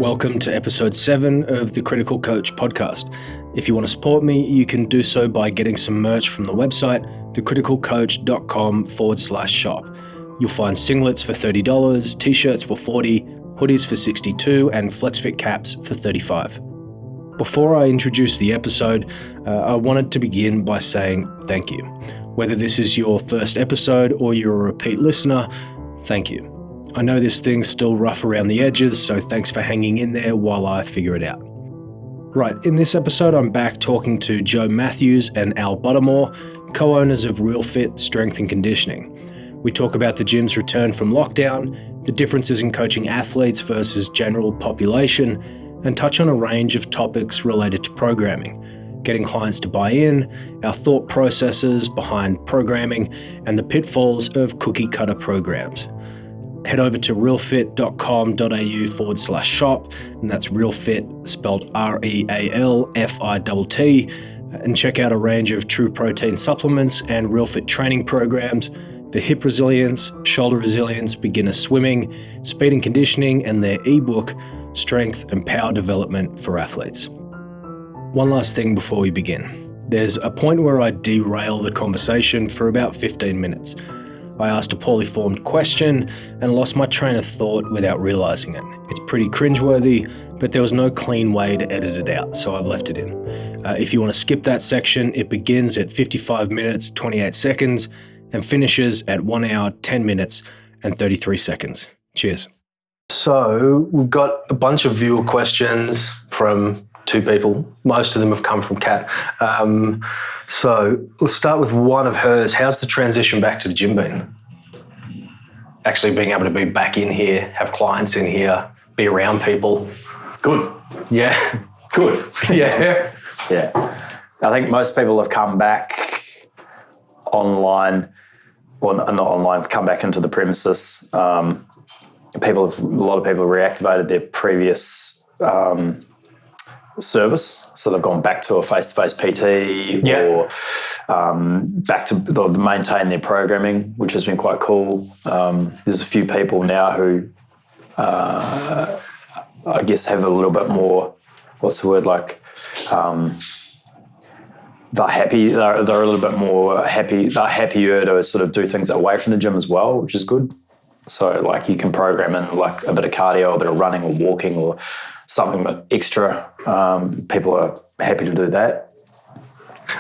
Welcome to episode 7 of the Critical Coach podcast. If you want to support me, you can do so by getting some merch from the website, thecriticalcoach.com/shop. You'll find singlets for $30, t-shirts for $40, hoodies for $62, and FlexFit caps for $35. Before I introduce the episode, I wanted to begin by saying thank you. Whether this is your first episode or you're a repeat listener, thank you. I know this thing's still rough around the edges, so thanks for hanging in there while I figure it out. Right, in this episode I'm back talking to Joe Matthews and Al Buttimore, co-owners of Real Fit Strength and Conditioning. We talk about the gym's return from lockdown, the differences in coaching athletes versus general population, and touch on a range of topics related to programming, getting clients to buy in, our thought processes behind programming, and the pitfalls of cookie-cutter programs. Head over to realfit.com.au/shop, and that's realfit spelled REALFITT, and check out a range of true protein supplements and RealFit training programs for hip resilience, shoulder resilience, beginner swimming, speed and conditioning, and their ebook, Strength and Power Development for Athletes. One last thing before we begin. There's a point where I derail the conversation for about 15 minutes. I asked a poorly formed question and lost my train of thought without realizing it. It's pretty cringeworthy, but there was no clean way to edit it out, so I've left it in. If you want to skip that section, it begins at 55 minutes, 28 seconds and finishes at 1 hour, 10 minutes and 33 seconds. Cheers. So we've got a bunch of viewer questions from two people. Most of them have come from Kat. So let's start with one of hers. How's the transition back to the gym been? Actually being able to be back in here, have clients in here, be around people. Good. Yeah. Good. Yeah. Yeah. I think most people have come back online, or not online, come back into the premises. A lot of people have reactivated their previous service. So they've gone back to a face-to-face PT or back to maintain their programming, which has been quite cool. There's a few people now who I guess have a little bit more, they're happy, they're a little bit more happy, they're happier to sort of do things away from the gym as well, which is good. So like you can program in like a bit of cardio, a bit of running or walking or something extra. People are happy to do that.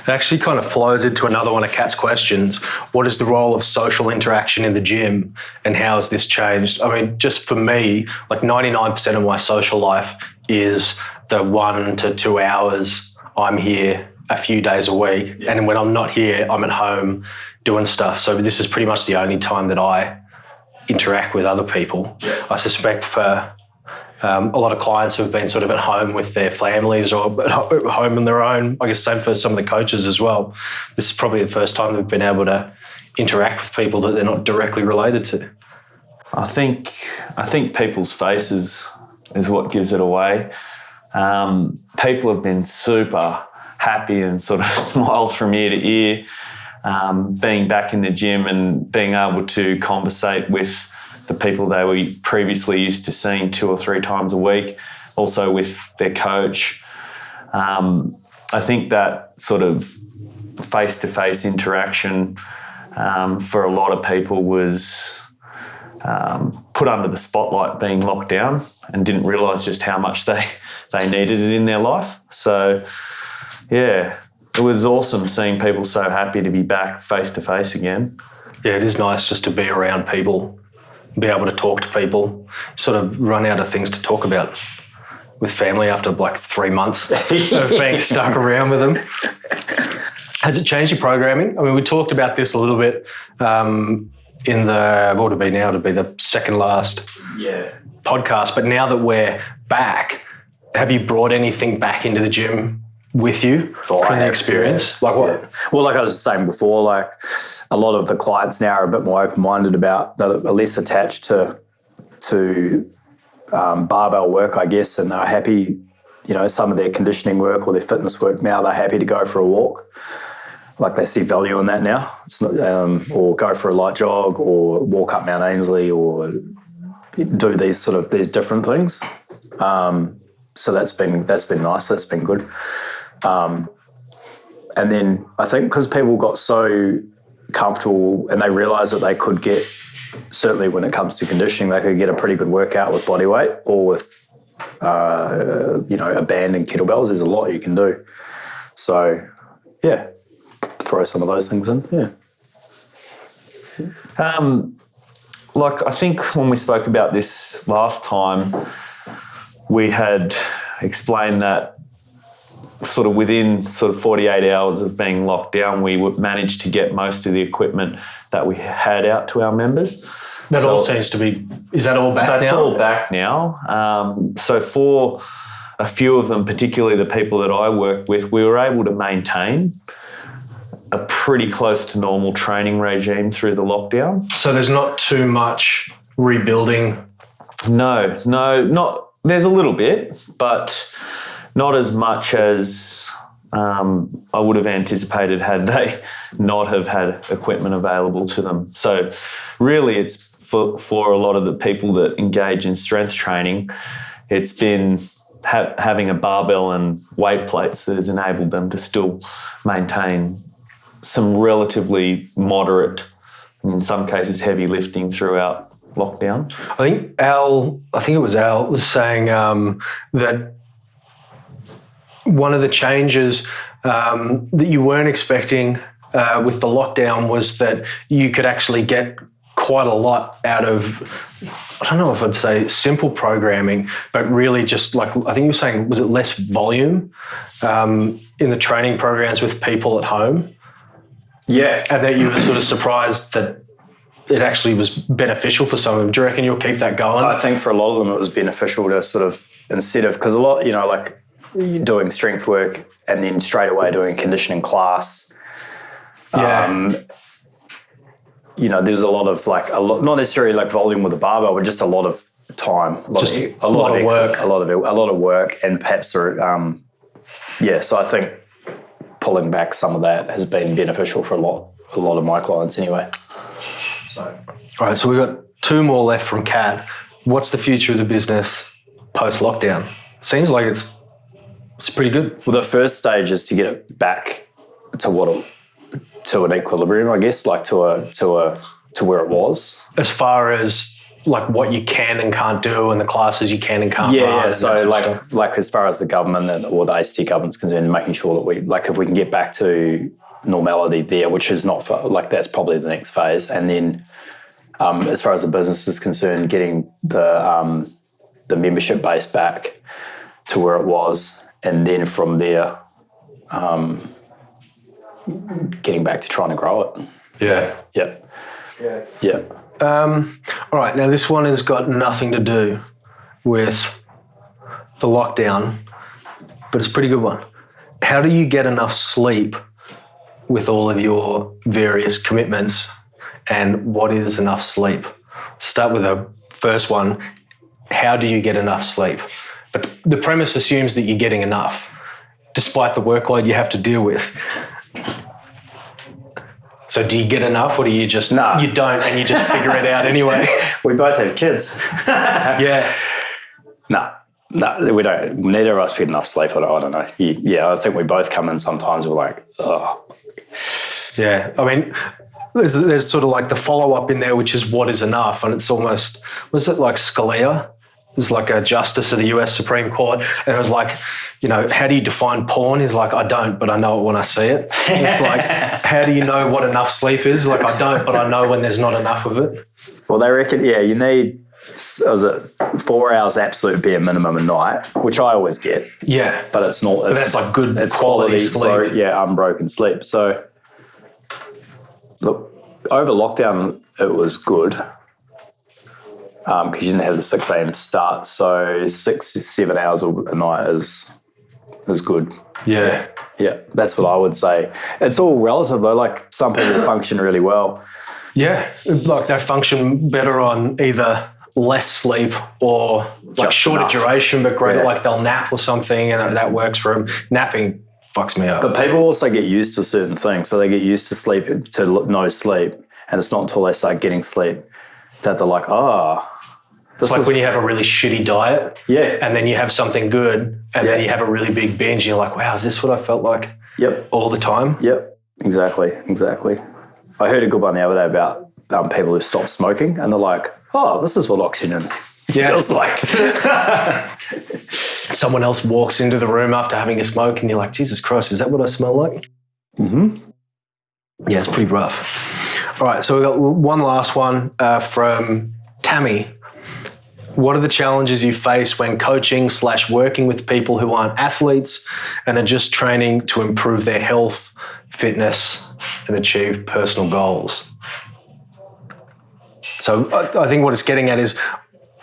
It actually kind of flows into another one of Kat's questions. What is the role of social interaction in the gym and how has this changed? I mean, just for me, like 99% of my social life is the 1 to 2 hours I'm here a few days a week. Yeah. And when I'm not here, I'm at home doing stuff. So this is pretty much the only time that I interact with other people. Yeah. I suspect for a lot of clients who've been sort of at home with their families or at home on their own, I guess same for some of the coaches as well. This is probably the first time they've been able to interact with people that they're not directly related to. I think people's faces is what gives it away. People have been super happy and sort of smiles from ear to ear, being back in the gym and being able to conversate with the people they were previously used to seeing 2 or 3 times a week, also with their coach. I think that sort of face-to-face interaction for a lot of people was put under the spotlight being locked down and didn't realise just how much they needed it in their life. So, yeah, it was awesome seeing people so happy to be back face-to-face again. Yeah, it is nice just to be around people, be able to talk to people, sort of run out of things to talk about with family after like 3 months of being stuck around with them. Has it changed your programming? I mean, we talked about this a little bit in the, what would it be now? It would be the second last podcast. But now that we're back, have you brought anything back into the gym with you from the experience? Like what? Yeah. Well, like I was saying before, like a lot of the clients now are a bit more open-minded about, that are less attached to barbell work, I guess, and they're happy, some of their conditioning work or their fitness work now, they're happy to go for a walk. Like they see value in that now. It's not, or go for a light jog or walk up Mount Ainslie or do these different things. So that's been nice. That's been good. And then I think because people got so comfortable and they realised that they could get, certainly when it comes to conditioning, they could get a pretty good workout with body weight or with, a band and kettlebells. There's a lot you can do. So, yeah, throw some of those things in. Yeah. I think when we spoke about this last time, we had explained that sort of within 48 hours of being locked down, we would manage to get most of the equipment that we had out to our members. That all seems to be, is that all back now? That's all back now. So for a few of them, particularly the people that I work with, we were able to maintain a pretty close to normal training regime through the lockdown. So there's not too much rebuilding? No, not. There's a little bit, but not as much as I would have anticipated had they not have had equipment available to them. So really it's for a lot of the people that engage in strength training, it's been having a barbell and weight plates that has enabled them to still maintain some relatively moderate, in some cases heavy lifting throughout lockdown. I think it was Al was saying that one of the changes that you weren't expecting with the lockdown was that you could actually get quite a lot out of, I don't know if I'd say simple programming, but really just like, I think you were saying, was it less volume in the training programs with people at home? Yeah. And that you were sort of surprised that it actually was beneficial for some of them. Do you reckon you'll keep that going? I think for a lot of them it was beneficial to sort of, instead of, because a lot, like doing strength work and then straight away doing conditioning class. Yeah. There's a lot of not necessarily like volume with a barbell, but just a lot of time, a lot of work, and perhaps so I think pulling back some of that has been beneficial for a lot of my clients anyway. All right, so we've got 2 more left from Kat. What's the future of the business post lockdown? Seems like it's pretty good. Well, the first stage is to get it back to to an equilibrium, I guess, like to where it was. As far as like what you can and can't do and the classes you can and can't run. Yeah. So like as far as the government or the ACT government's concerned, making sure that we, like, if we can get back to normality there, which is not for, like, that's probably the next phase. And then as far as the business is concerned, getting the membership base back to where it was, and then from there, getting back to trying to grow it. Yeah. Yeah. All right, now this one has got nothing to do with the lockdown, but it's a pretty good one. How do you get enough sleep with all of your various commitments, and what is enough sleep? Start with the first one. How do you get enough sleep? But the premise assumes that you're getting enough, despite the workload you have to deal with. So do you get enough, or do you just, No. you don't, and you just figure it out anyway? We both have kids. Yeah. No, we don't. Neither of us get enough sleep. I don't know. I think we both come in sometimes we're like, oh. Yeah. I mean, there's sort of like the follow-up in there, which is what is enough, and it's almost, was it like Scalia? It was like a justice of the US Supreme Court, and it was like, how do you define porn? He's like, I don't, but I know it when I see it. And it's like, how do you know what enough sleep is? Like, I don't, but I know when there's not enough of it. Well, they reckon, you need, 4 hours absolute bare minimum a night, which I always get. Yeah. But it's not. But that's like good it's quality sleep. Unbroken sleep. So, look, over lockdown, it was good. Because you didn't have the 6 a.m. start, so 6-7 hours a night is good. Yeah. Yeah, that's what I would say. It's all relative though. Like, some people function really well. Yeah, like they function better on either less sleep or like Just shorter enough. duration, but greater. Yeah. Like they'll nap or something, and that works for them. Napping fucks me up. But people also get used to certain things, so they get used to sleep, to no sleep, and it's not until they start getting sleep that they're like, It's like when you have a really shitty diet, and then you have something good, and then you have a really big binge, and you're like, wow, is this what I felt like all the time? Yep, exactly. I heard a good one the other day about people who stop smoking, and they're like, oh, this is what oxygen feels like. Someone else walks into the room after having a smoke, and you're like, Jesus Christ, is that what I smell like? Mm-hmm. Yeah, it's pretty rough. All right, so we've got one last one from Tammy. What are the challenges you face when coaching / working with people who aren't athletes and are just training to improve their health, fitness, and achieve personal goals? So I think what it's getting at is,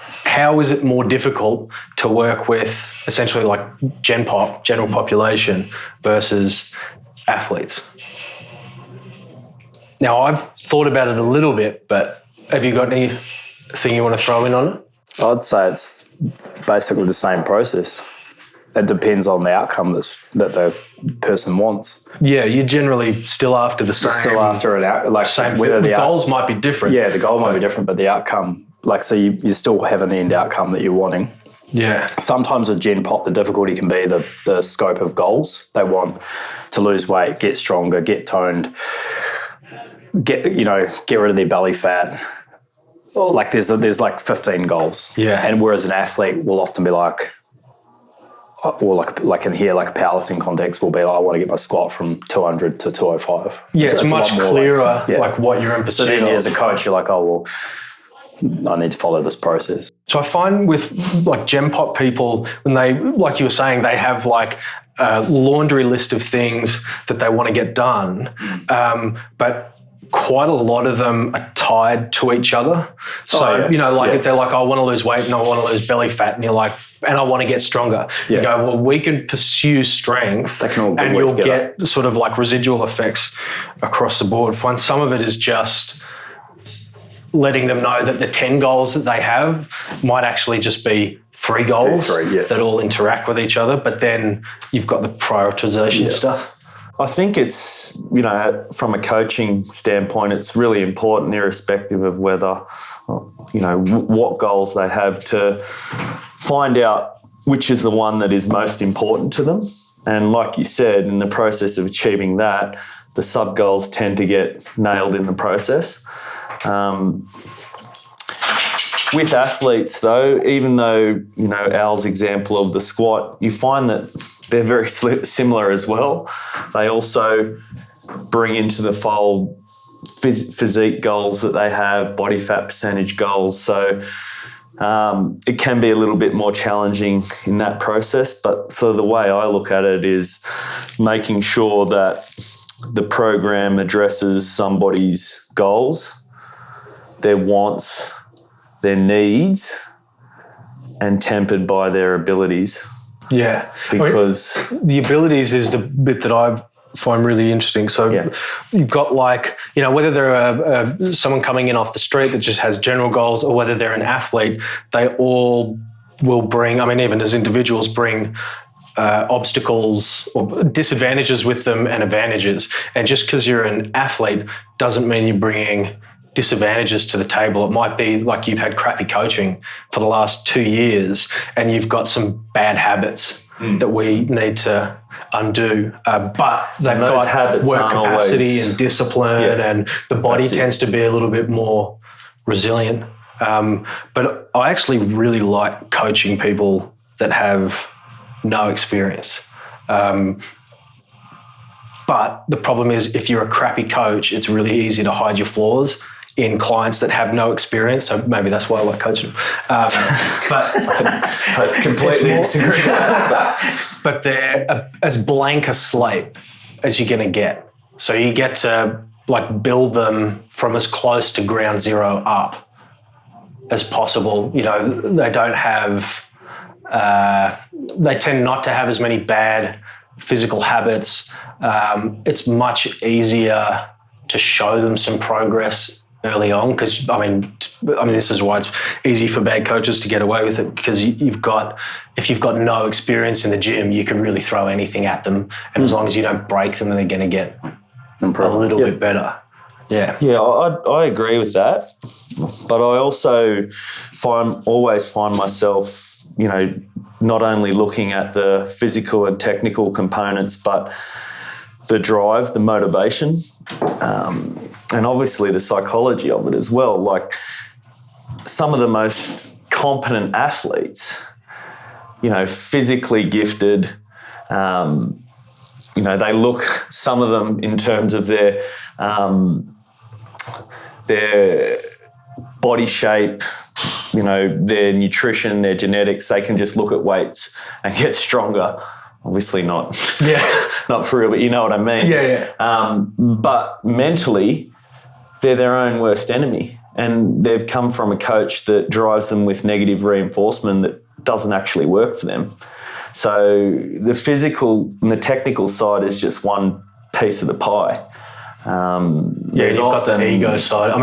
how is it more difficult to work with essentially like Gen Pop, general population, versus athletes? Now, I've thought about it a little bit, but have you got anything you want to throw in on it? I'd say it's basically the same process. It depends on the outcome that the person wants. Yeah, you're generally still after the same. Still after an out, like same. Whether the goals might be different. Yeah, the goal might be different, but the outcome, like, so you still have an end outcome that you're wanting. Yeah. Sometimes with Gen Pop, the difficulty can be the scope of goals. They want to lose weight, get stronger, get toned, get rid of their belly fat. Like there's like 15 goals. Yeah. And whereas an athlete will often be like, or like in here, like a powerlifting context will be, I want to get my squat from 200 to 205. Yeah, it's much clearer, like what you're in pursuit of. So then of. as a coach, you're like, oh, well, I need to follow this process. So I find with like Gen Pop people, when they, like you were saying, they have like a laundry list of things that they want to get done, but quite a lot of them are tied to each other. So, if they're like, I want to lose weight and I want to lose belly fat, and you're like, and I want to get stronger. Yeah. You go, well, we can pursue strength and you'll get sort of like residual effects across the board. Find some of it is just letting them know that the 10 goals that they have might actually just be 3 goals that all interact with each other, but then you've got the prioritization stuff. I think it's, from a coaching standpoint, it's really important, irrespective of whether, what goals they have, to find out which is the one that is most important to them. And like you said, in the process of achieving that, the sub-goals tend to get nailed in the process. With athletes, though, even though, Al's example of the squat, you find that they're very similar as well. They also bring into the fold physique goals that they have, body fat percentage goals. So it can be a little bit more challenging in that process. But so the way I look at it is making sure that the program addresses somebody's goals, their wants, their needs, and tempered by their abilities. Yeah. Because the abilities is the bit that I find really interesting. So you've got whether they're someone coming in off the street that just has general goals, or whether they're an athlete, they all will bring, even as individuals, bring obstacles or disadvantages with them and advantages. And just because you're an athlete doesn't mean you're bringing disadvantages to the table. It might be like you've had crappy coaching for the last 2 years and you've got some bad habits that we need to undo, but they've got work capacity and discipline, and the body tends to be a little bit more resilient. But I actually really like coaching people that have no experience. But the problem is, if you're a crappy coach, it's really easy to hide your flaws in clients that have no experience. So maybe that's why I like coaching them. But I completely disagree. But they're as blank a slate as you're going to get. So you get to build them from as close to ground zero up as possible. They don't have, they tend not to have as many bad physical habits. It's much easier to show them some progress early on, because this is why it's easy for bad coaches to get away with it, because if you've got no experience in the gym, you can really throw anything at them, and as long as you don't break them, they're going to get a little bit better. Yeah, I agree with that. But I also always find myself, not only looking at the physical and technical components, but the drive, the motivation, and obviously the psychology of it as well. Like some of the most competent athletes, physically gifted, they look, some of them in terms of their body shape, their nutrition, their genetics, they can just look at weights and get stronger. Obviously not, not for real, but you know what I mean. Yeah. But mentally, they're their own worst enemy, and they've come from a coach that drives them with negative reinforcement that doesn't actually work for them. So the physical and the technical side is just one piece of the pie. You've got the ego side.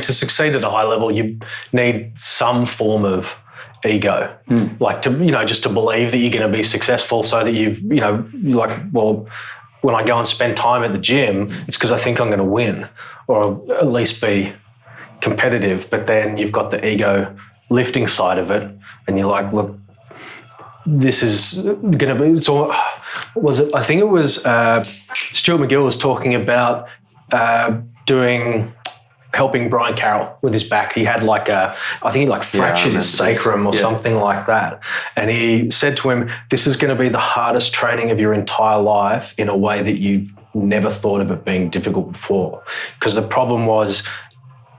To succeed at a high level, you need some form of ego, like to just to believe that you're going to be successful, so that when I go and spend time at the gym, it's because I think I'm going to win or at least be competitive. But then you've got the ego lifting side of it, and you're like, look, this is going to be. So, was it? I think it was Stuart McGill was talking about helping Brian Carroll with his back. He had I think he fractured his sacrum or something like that. And he said to him, this is going to be the hardest training of your entire life in a way that you've never thought of it being difficult before. Because the problem was,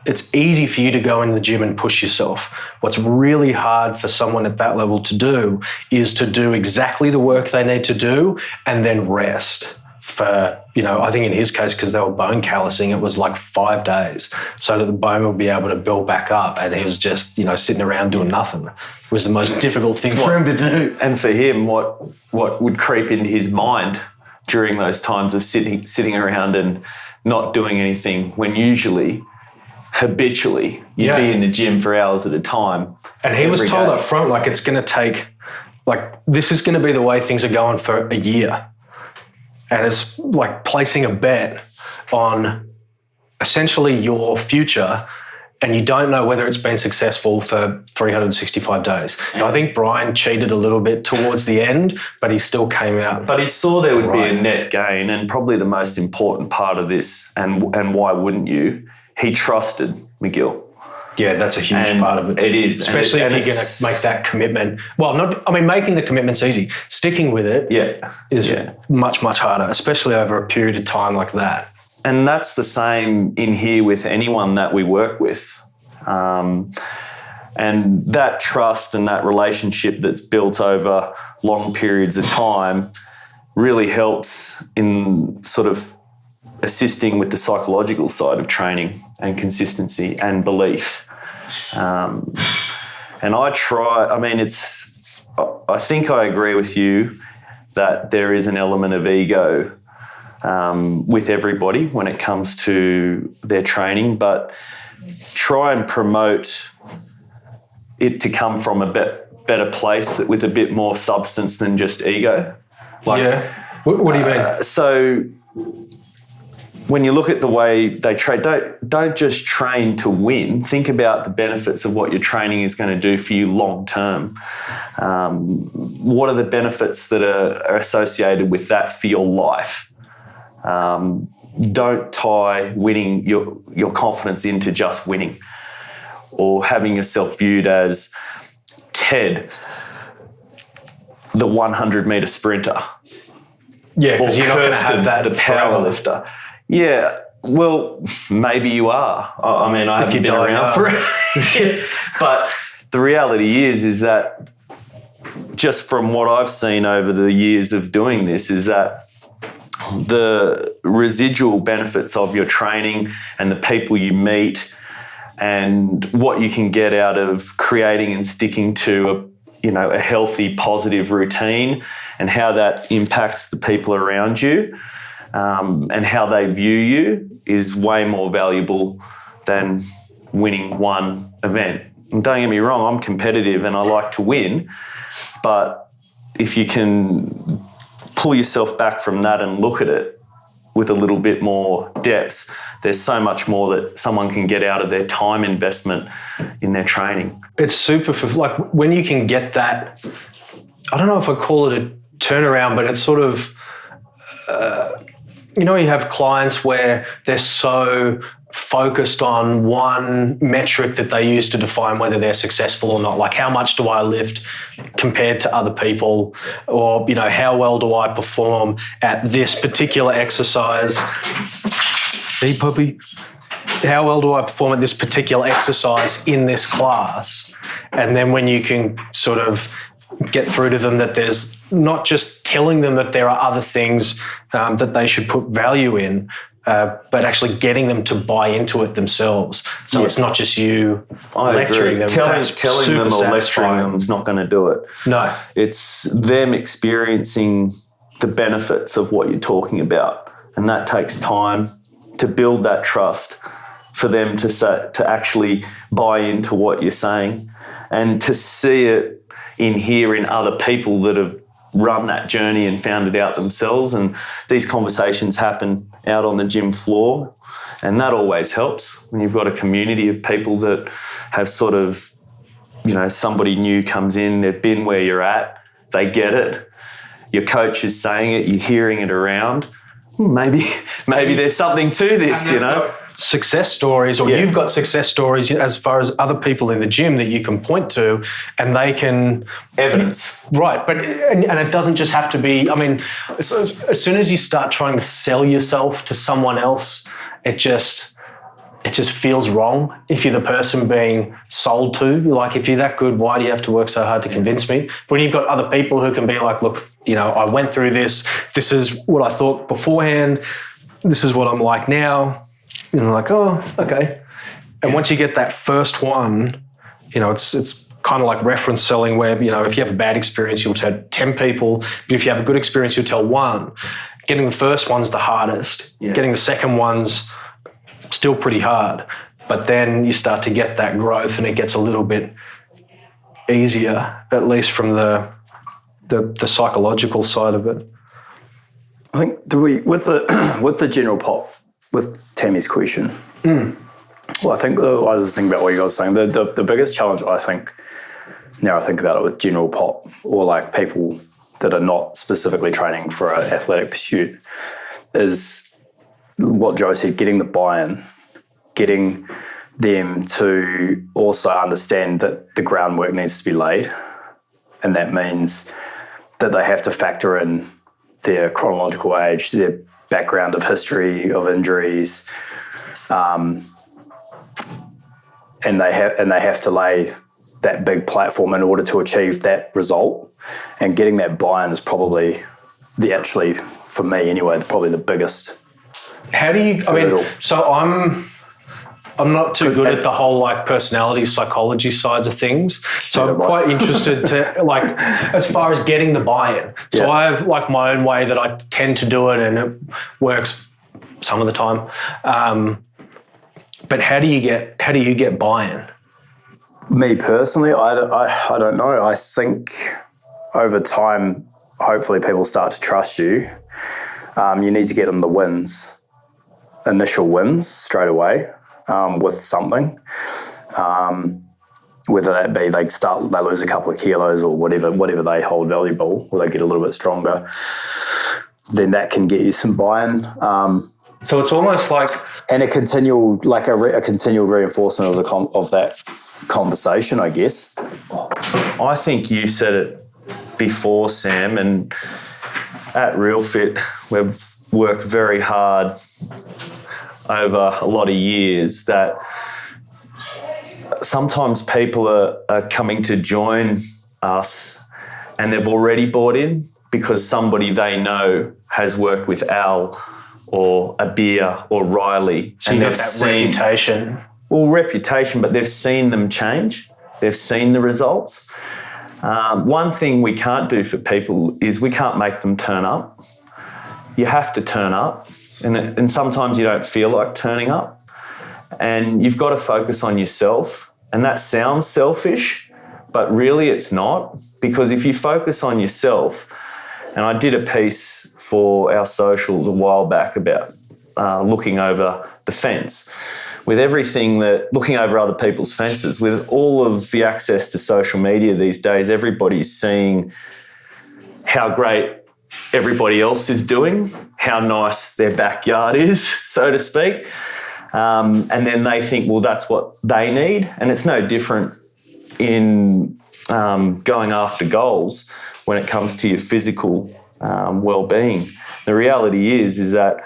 it's easy for you to go in the gym and push yourself. What's really hard for someone at that level to do is to do exactly the work they need to do and then rest for, I think in his case, because they were bone callousing, it was like 5 days so that the bone would be able to build back up. And he was just, sitting around doing nothing. It was the most difficult thing for him to do. And for him, what would creep into his mind during those times of sitting around and not doing anything, when usually habitually you'd be in the gym for hours at a time. And he was told up front, it's going to take, this is going to be the way things are going for a year. And it's like placing a bet on essentially your future, and you don't know whether it's been successful for 365 days. I think Brian cheated a little bit towards the end, but he still came out. But he saw there would be a net gain, and probably the most important part of this, and why wouldn't you? He trusted McGill. Yeah, that's a huge part of it. It is. Especially if you're going to make that commitment. Well, making the commitment's easy. Sticking with it is much, much harder, especially over a period of time like that. And that's the same in here with anyone that we work with. And that trust and that relationship that's built over long periods of time really helps in sort of assisting with the psychological side of training and consistency and belief. And I think I agree with you that there is an element of ego with everybody when it comes to their training, but try and promote it to come from a better place with a bit more substance than just ego. What do you mean? So when you look at the way they train, don't just train to win. Think about the benefits of what your training is going to do for you long term. What are the benefits that are associated with that for your life? Don't tie winning your confidence into just winning, or having yourself viewed as Ted, the 100-meter sprinter. Yeah, because you're not going to have that. The power lifter. Yeah, well, maybe you are. I haven't been around for it. But the reality is that just from what I've seen over the years of doing this, is that the residual benefits of your training and the people you meet and what you can get out of creating and sticking to a healthy, positive routine, and how that impacts the people around you, and how they view you, is way more valuable than winning one event. And don't get me wrong, I'm competitive and I like to win, but if you can pull yourself back from that and look at it with a little bit more depth, there's so much more that someone can get out of their time investment in their training. It's super, like when you can get that, I don't know if I call it a turnaround, but it's sort of, you have clients where they're so focused on one metric that they use to define whether they're successful or not. Like, how much do I lift compared to other people? Or, how well do I perform at this particular exercise? Hey, puppy. How well do I perform at this particular exercise in this class? And then when you can sort of get through to them that there's not just telling them that there are other things that they should put value in, but actually getting them to buy into it themselves. So It's not just you lecturing them. Telling them or lecturing them is not going to do it. No. It's them experiencing the benefits of what you're talking about. And that takes time to build that trust for them to actually buy into what you're saying and to see it in other people that have run that journey and found it out themselves. And these conversations happen out on the gym floor, and that always helps when you've got a community of people that have sort of, somebody new comes in, they've been where you're at, they get it, your coach is saying it, you're hearing it around. Maybe there's something to this, Success stories, or you've got success stories as far as other people in the gym that you can point to, and they can evidence, right? But and it doesn't just have to be. I mean, as soon as you start trying to sell yourself to someone else, it just feels wrong. If you're the person being sold to, like, if you're that good, why do you have to work so hard to convince me? But when you've got other people who can be like, look, I went through this. This is what I thought beforehand. This is what I'm like now. Like, oh, okay. And once you get that first one, it's kind of like reference selling where, if you have a bad experience, you'll tell 10 people. But if you have a good experience, you'll tell one. Getting the first one's the hardest. Yeah. Getting the second one's still pretty hard. But then you start to get that growth and it gets a little bit easier, at least from the psychological side of it. I think with the general pop, with Tammy's question, well, I think I was just thinking about what you guys were saying. The biggest challenge, I think, now I think about it with general pop, or like people that are not specifically training for an athletic pursuit, is what Joe said, getting the buy-in, getting them to also understand that the groundwork needs to be laid. And that means that they have to factor in their chronological age, their background of history of injuries, and they have to lay that big platform in order to achieve that result. And getting that buy-in is probably for me anyway, probably the biggest. How do you? So I'm not too good at the whole like personality psychology sides of things. So I'm quite interested to like as far as getting the buy-in. So I have like my own way that I tend to do it, and it works some of the time. But how do you get buy-in? Me personally, I don't know. I think over time, hopefully people start to trust you. You need to get them the wins, initial wins straight away. With something, whether that be they lose a couple of kilos or whatever they hold valuable, or they get a little bit stronger, then that can get you some buy-in. So it's almost like a continual reinforcement of that conversation, I guess. I think you said it before, Sam, and at Real Fit, we've worked very hard over a lot of years that sometimes people are coming to join us and they've already bought in because somebody they know has worked with Al or Abir or Riley. So and they've seen reputation. Well, reputation, but they've seen them change. They've seen the results. One thing we can't do for people is we can't make them turn up. You have to turn up. And sometimes you don't feel like turning up, and you've got to focus on yourself. And that sounds selfish, but really it's not, because if you focus on yourself, and I did a piece for our socials a while back about looking over the fence. With everything looking over other people's fences, with all of the access to social media these days, everybody's seeing how great everybody else is doing, how nice their backyard is, so to speak. And then they think, well, that's what they need. And it's no different in going after goals when it comes to your physical well-being. The reality is that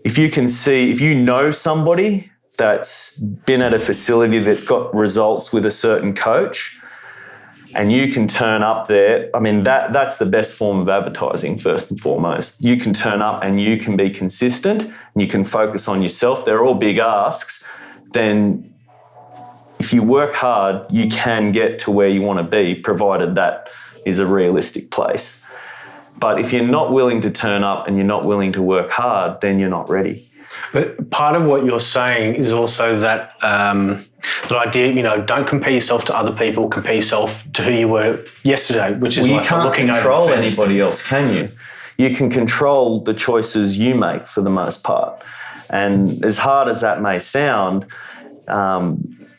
if you know somebody that's been at a facility that's got results with a certain coach, and you can turn up there, I mean, that's the best form of advertising, first and foremost. You can turn up and you can be consistent and you can focus on yourself. They're all big asks. Then if you work hard, you can get to where you want to be, provided that is a realistic place. But if you're not willing to turn up and you're not willing to work hard, then you're not ready. But part of what you're saying is also that that idea, don't compare yourself to other people, compare yourself to who you were yesterday, which is you can't looking control over the fence. Anybody else, can you? You can control the choices you make for the most part. And as hard as that may sound,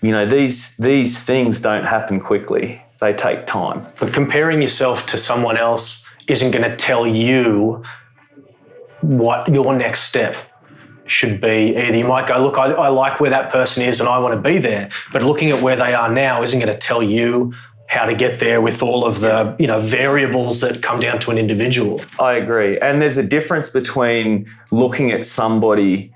these things don't happen quickly. They take time. But comparing yourself to someone else isn't going to tell you what your next step should be. Either you might go, look, I like where that person is and I want to be there, but looking at where they are now isn't going to tell you how to get there with all of the variables that come down to an individual. I agree. And there's a difference between looking at somebody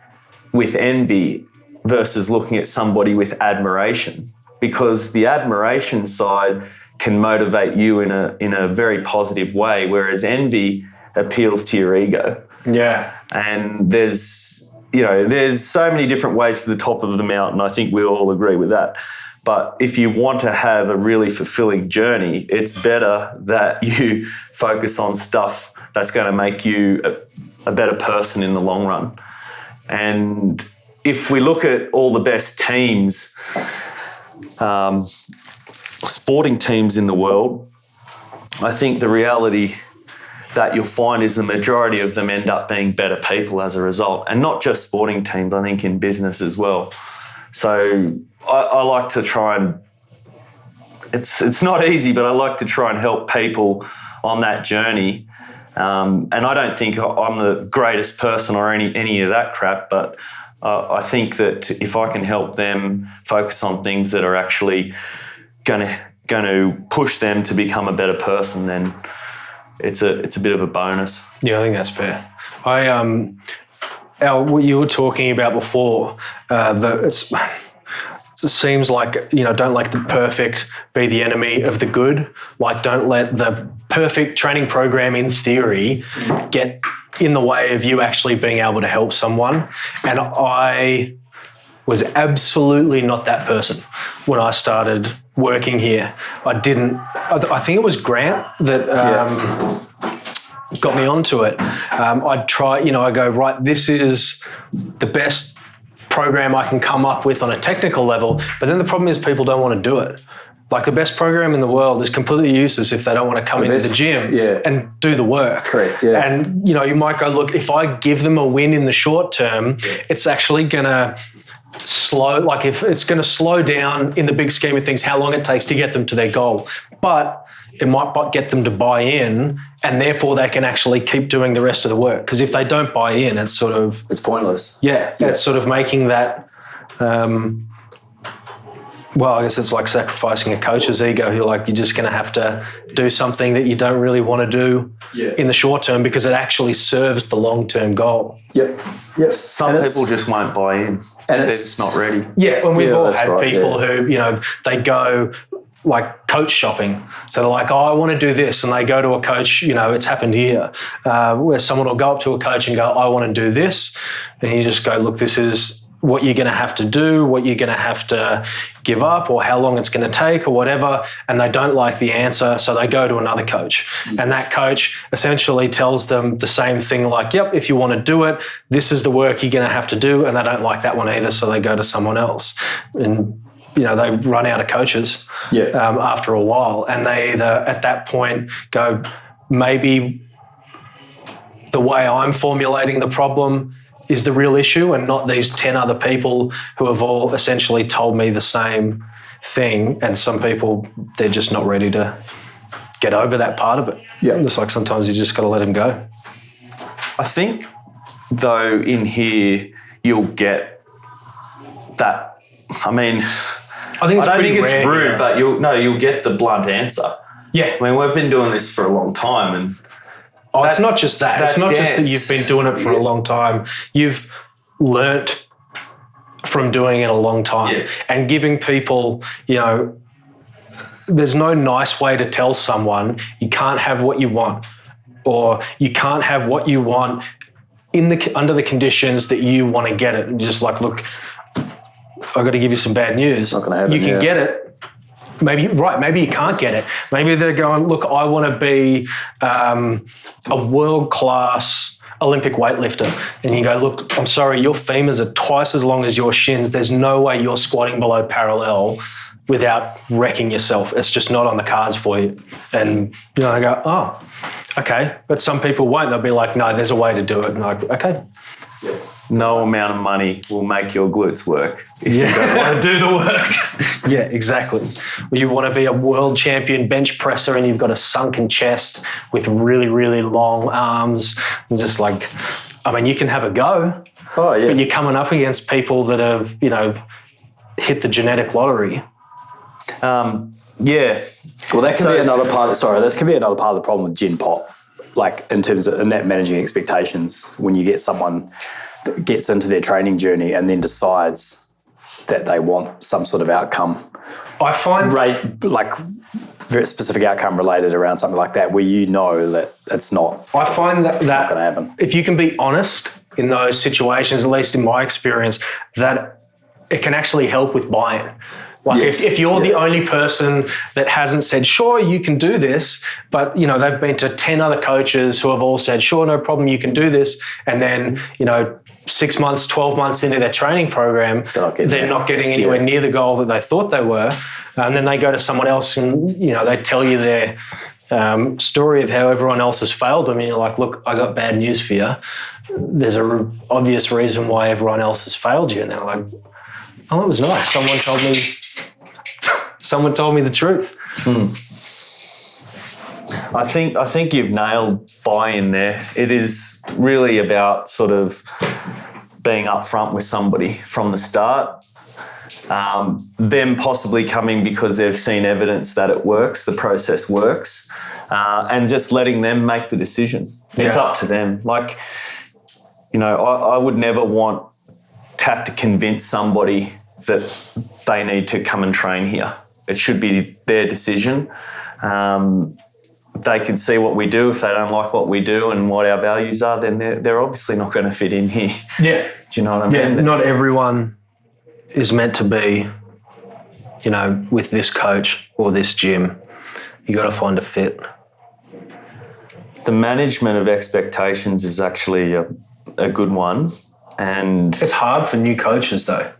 with envy versus looking at somebody with admiration, because the admiration side can motivate you in a very positive way, whereas envy appeals to your ego. Yeah. And there's so many different ways to the top of the mountain. I think we all agree with that. But if you want to have a really fulfilling journey, it's better that you focus on stuff that's going to make you a better person in the long run. And if we look at all the best teams, sporting teams in the world, I think the reality that you'll find is the majority of them end up being better people as a result. And not just sporting teams, I think in business as well. So I like to try and, it's not easy, but I like to try and help people on that journey. And I don't think I'm the greatest person or any of that crap, but I think that if I can help them focus on things that are actually going to push them to become a better person, then it's a bit of a bonus. Yeah, I think that's fair. What you were talking about before, it seems like, don't let the perfect be the enemy of the good. Like, don't let the perfect training program in theory get in the way of you actually being able to help someone. And I was absolutely not that person when I started working here. I think it was Grant that got me onto it. I'd try, I go, right, this is the best program I can come up with on a technical level, but then the problem is people don't want to do it. Like, the best program in the world is completely useless if they don't want to come into the gym and do the work. Correct, yeah. And, you might go, look, if I give them a win in the short term, it's actually going to if it's going to slow down in the big scheme of things how long it takes to get them to their goal. But it might get them to buy in, and therefore they can actually keep doing the rest of the work. Because if they don't buy in, it's pointless. Yeah, it's sort of making that, I guess it's like sacrificing a coach's ego. You're just going to have to do something that you don't really want to do in the short term because it actually serves the long-term goal. Yep. Some people just won't buy in. And they're just not ready. Yeah, when we've all had people who, they go like coach shopping. So they're like, I want to do this. And they go to a coach, it's happened here, where someone will go up to a coach and go, I want to do this. And you just go, look, this is what you're going to have to do, what you're going to have to give up, or how long it's going to take, or whatever. And they don't like the answer, so they go to another coach. And that coach essentially tells them the same thing, like, yep, if you want to do it, this is the work you're going to have to do. And they don't like that one either, so they go to someone else. And they run out of coaches after a while. And they either at that point go, maybe the way I'm formulating the problem is the real issue, and not these 10 other people who have all essentially told me the same thing. And some people, they're just not ready to get over that part of it. Yeah. It's like sometimes you just got to let them go. I think, though, in here, you'll get that. I mean, I think it's I don't think pretty it's rare, rude, yeah. but you'll get the blunt answer. Yeah. I mean, we've been doing this for a long time, and It's not just that. It's not just that dance- you've been doing it for a long time. You've learnt from doing it a long time. Yeah. And giving people, there's no nice way to tell someone you can't have what you want, or you can't have what you want under the conditions that you want to get it. And just like, look, I've got to give you some bad news. Not gonna happen, you can yeah. get it. Maybe you can't get it. Maybe they're going, look, I want to be a world-class Olympic weightlifter. And you go, look, I'm sorry, your femurs are twice as long as your shins. There's no way you're squatting below parallel without wrecking yourself. It's just not on the cards for you. And I go, oh, okay. But some people won't. They'll be like, no, there's a way to do it. And I'm like, okay. no amount of money will make your glutes work if you don't want to do the work. Yeah, exactly. Well, you want to be a world champion bench presser and you've got a sunken chest with really, really long arms. And just like, you can have a go. Oh, yeah. But you're coming up against people that have, hit the genetic lottery. Yeah. Well, that can be another part. This can be another part of the problem with Gen Pop, like in terms of that managing expectations. When you get someone that gets into their training journey and then decides that they want some sort of outcome, I find like very specific outcome related around something like that, where that it's not. I find that not going to happen. If you can be honest in those situations, at least in my experience, that it can actually help with buy-in. Like if you're the only person that hasn't said, sure, you can do this, but, they've been to 10 other coaches who have all said, sure, no problem, you can do this. And then, 6 months, 12 months into their training program, they're not getting anywhere near the goal that they thought they were. And then they go to someone else and, they tell you their story of how everyone else has failed them. And you're like, look, I got bad news for you. There's an obvious reason why everyone else has failed you. And they're like, oh, it was nice. Someone told me the truth. I think you've nailed buy-in there. It is really about sort of being upfront with somebody from the start. Them possibly coming because they've seen evidence that it works, the process works, and just letting them make the decision. It's up to them. Like, I would never want to have to convince somebody that they need to come and train here. It should be their decision. They can see what we do. If they don't like what we do and what our values are, then they're obviously not going to fit in here. Yeah. Do you know what I mean? Yeah, not everyone is meant to be, with this coach or this gym. You got to find a fit. The management of expectations is actually a good one. And it's hard for new coaches though,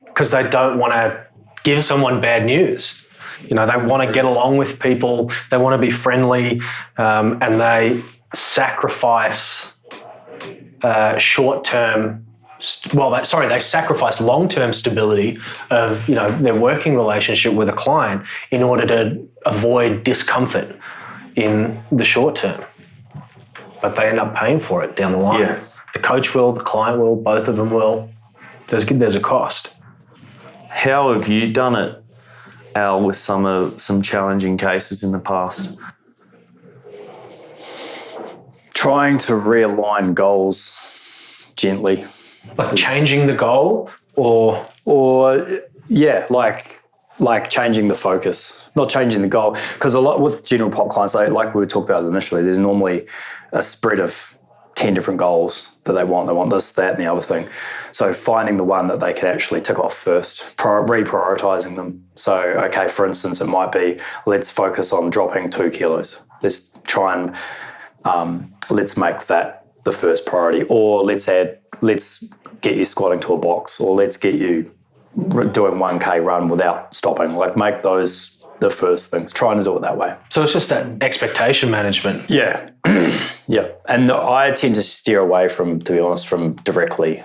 because they don't want to give someone bad news. They want to get along with people. They want to be friendly, and they sacrifice they sacrifice long-term stability of their working relationship with a client in order to avoid discomfort in the short term. But they end up paying for it down the line. Yeah. The coach will, the client will, both of them will. There's a cost. How have you done it, Al, with some challenging cases in the past? Trying to realign goals gently. Like changing the goal or like changing the focus, not changing the goal. Because a lot with general pop clients, like we talked about initially, there's normally a spread of 10 different goals that they want. They want this, that, and the other thing. So finding the one that they can actually tick off first, reprioritizing them. So, okay, for instance, it might be, let's focus on dropping 2 kilos. Let's try and let's make that the first priority. Or let's get you squatting to a box, or let's get you doing 1K run without stopping. Like make those the first things, trying to do it that way. So it's just that expectation management. Yeah. Yeah. And I tend to steer away from, to be honest, from directly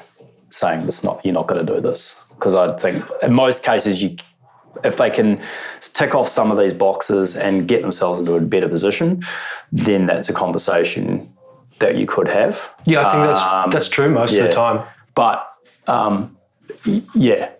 saying you're not going to do this. Because I think in most cases, if they can tick off some of these boxes and get themselves into a better position, then that's a conversation that you could have. Yeah, I think that's true most of the time. But yeah,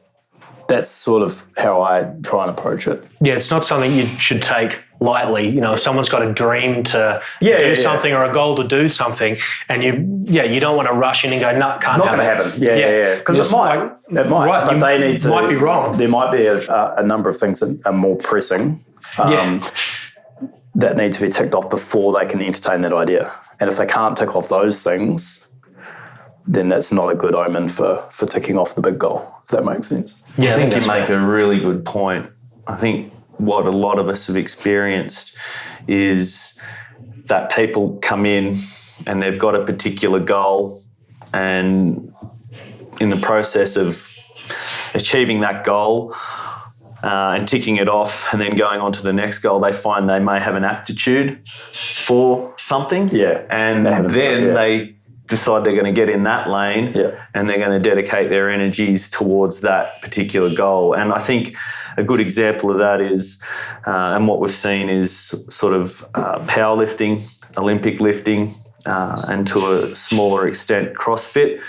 that's sort of how I try and approach it. Yeah, it's not something you should take lightly. You know, if someone's got a dream to do something or a goal to do something, and you don't want to rush in and go, no, can't not happen. Not going to happen. Yeah. Because it might. Right, but they need to. Might be wrong. There might be a number of things that are more pressing that need to be ticked off before they can entertain that idea. And if they can't tick off those things, then that's not a good omen for ticking off the big goal, if that makes sense. Yeah, I think you make a really good point. I think what a lot of us have experienced is that people come in and they've got a particular goal, and in the process of achieving that goal and ticking it off and then going on to the next goal, they find they may have an aptitude for something. Yeah. And then they decide they're going to get in that lane and they're going to dedicate their energies towards that particular goal. And I think a good example of that is, and what we've seen is sort of powerlifting, Olympic lifting, and to a smaller extent CrossFit.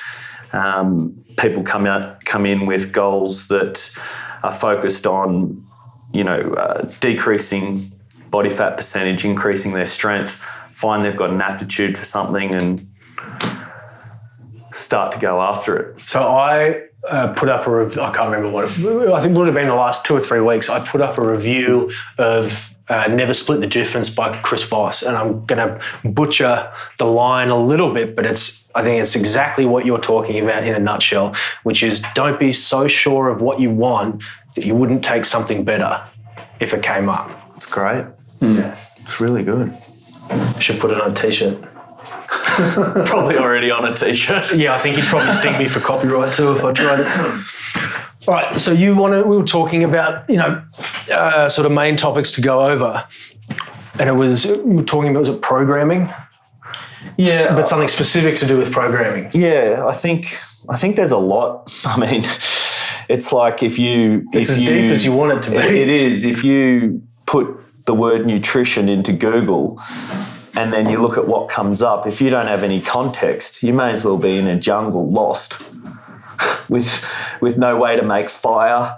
People come in with goals that are focused on, decreasing body fat percentage, increasing their strength, find they've got an aptitude for something and start to go after it. So I put up a review, I can't remember I think it would have been the last 2 or 3 weeks, I put up a review of Never Split the Difference by Chris Voss, and I'm going to butcher the line a little bit, but I think it's exactly what you're talking about in a nutshell, which is don't be so sure of what you want that you wouldn't take something better if it came up. It's great. Yeah. It's really good. I should put it on a T-shirt. Probably already on a T-shirt. Yeah, I think you'd probably sting me for copyright too if I tried it. All right, so we were talking about, sort of main topics to go over. And we were talking about, was it programming? Yeah. But something specific to do with programming. Yeah, I think there's a lot. I mean, it's like it's as deep as you want it to be. It is. If you put the word nutrition into Google and then you look at what comes up, if you don't have any context, you may as well be in a jungle lost with no way to make fire,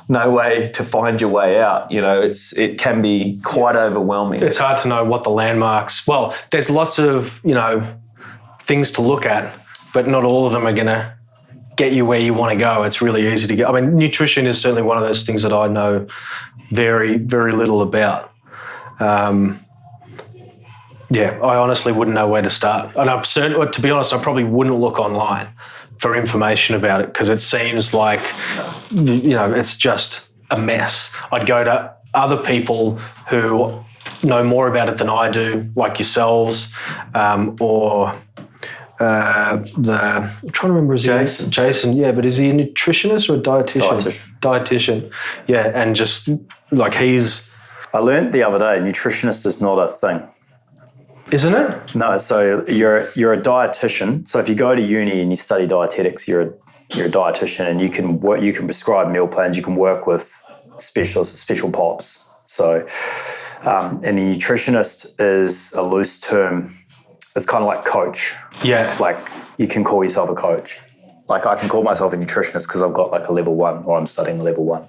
no way to find your way out. It can be quite overwhelming. It's hard to know what the landmarks. Well, there's lots of, things to look at, but not all of them are going to get you where you want to go. It's really easy to get. I mean, nutrition is certainly one of those things that I know very, very little about. I honestly wouldn't know where to start. And to be honest, I probably wouldn't look online for information about it because it seems like, it's just a mess. I'd go to other people who know more about it than I do, like yourselves, or I'm trying to remember his name. Jason, yeah, but is he a nutritionist or a dietitian? Dietitian, yeah, and just like I learned the other day, nutritionist is not a thing. Isn't it? No, so you're a dietitian. So if you go to uni and you study dietetics, you're a dietitian, and you can prescribe meal plans. You can work with specialists, special pops. So, and a nutritionist is a loose term. It's kind of like coach. Yeah. Like you can call yourself a coach. Like I can call myself a nutritionist because I've got like a level 1, or I'm studying level 1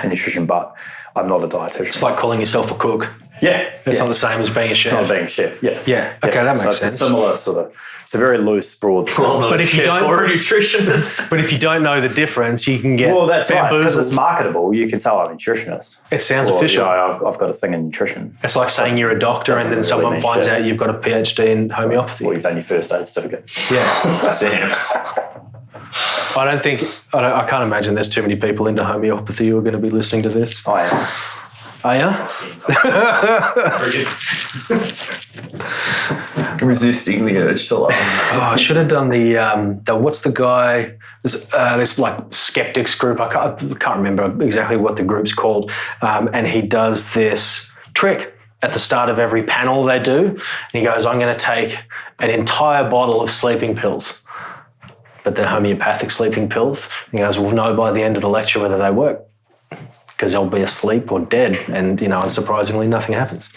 in nutrition, but I'm not a dietitian. It's like calling yourself a cook. Yeah. It's not the same as being a chef. It's not being a chef, yeah. Yeah, okay, that makes sense. It's a similar it's a very loose, broad term. But if you don't, or a nutritionist. But if you don't know the difference, you can get that's right, because it's marketable. You can tell I'm a nutritionist. It sounds official. I've got a thing in nutrition. It's like saying you're a doctor and then someone finds out you've got a PhD in homeopathy. Or you've done your first aid certificate. Yeah. Sam. I can't imagine there's too many people into homeopathy who are going to be listening to this. I am. Are you? Resisting the urge to laugh. I should have done the what's the guy? This like skeptics group. I can't remember exactly what the group's called, and he does this trick at the start of every panel they do, and he goes, "I'm going to take an entire bottle of sleeping pills, but they're homeopathic sleeping pills." And he goes, "We'll know by the end of the lecture whether they work, because they'll be asleep or dead." And unsurprisingly, nothing happens.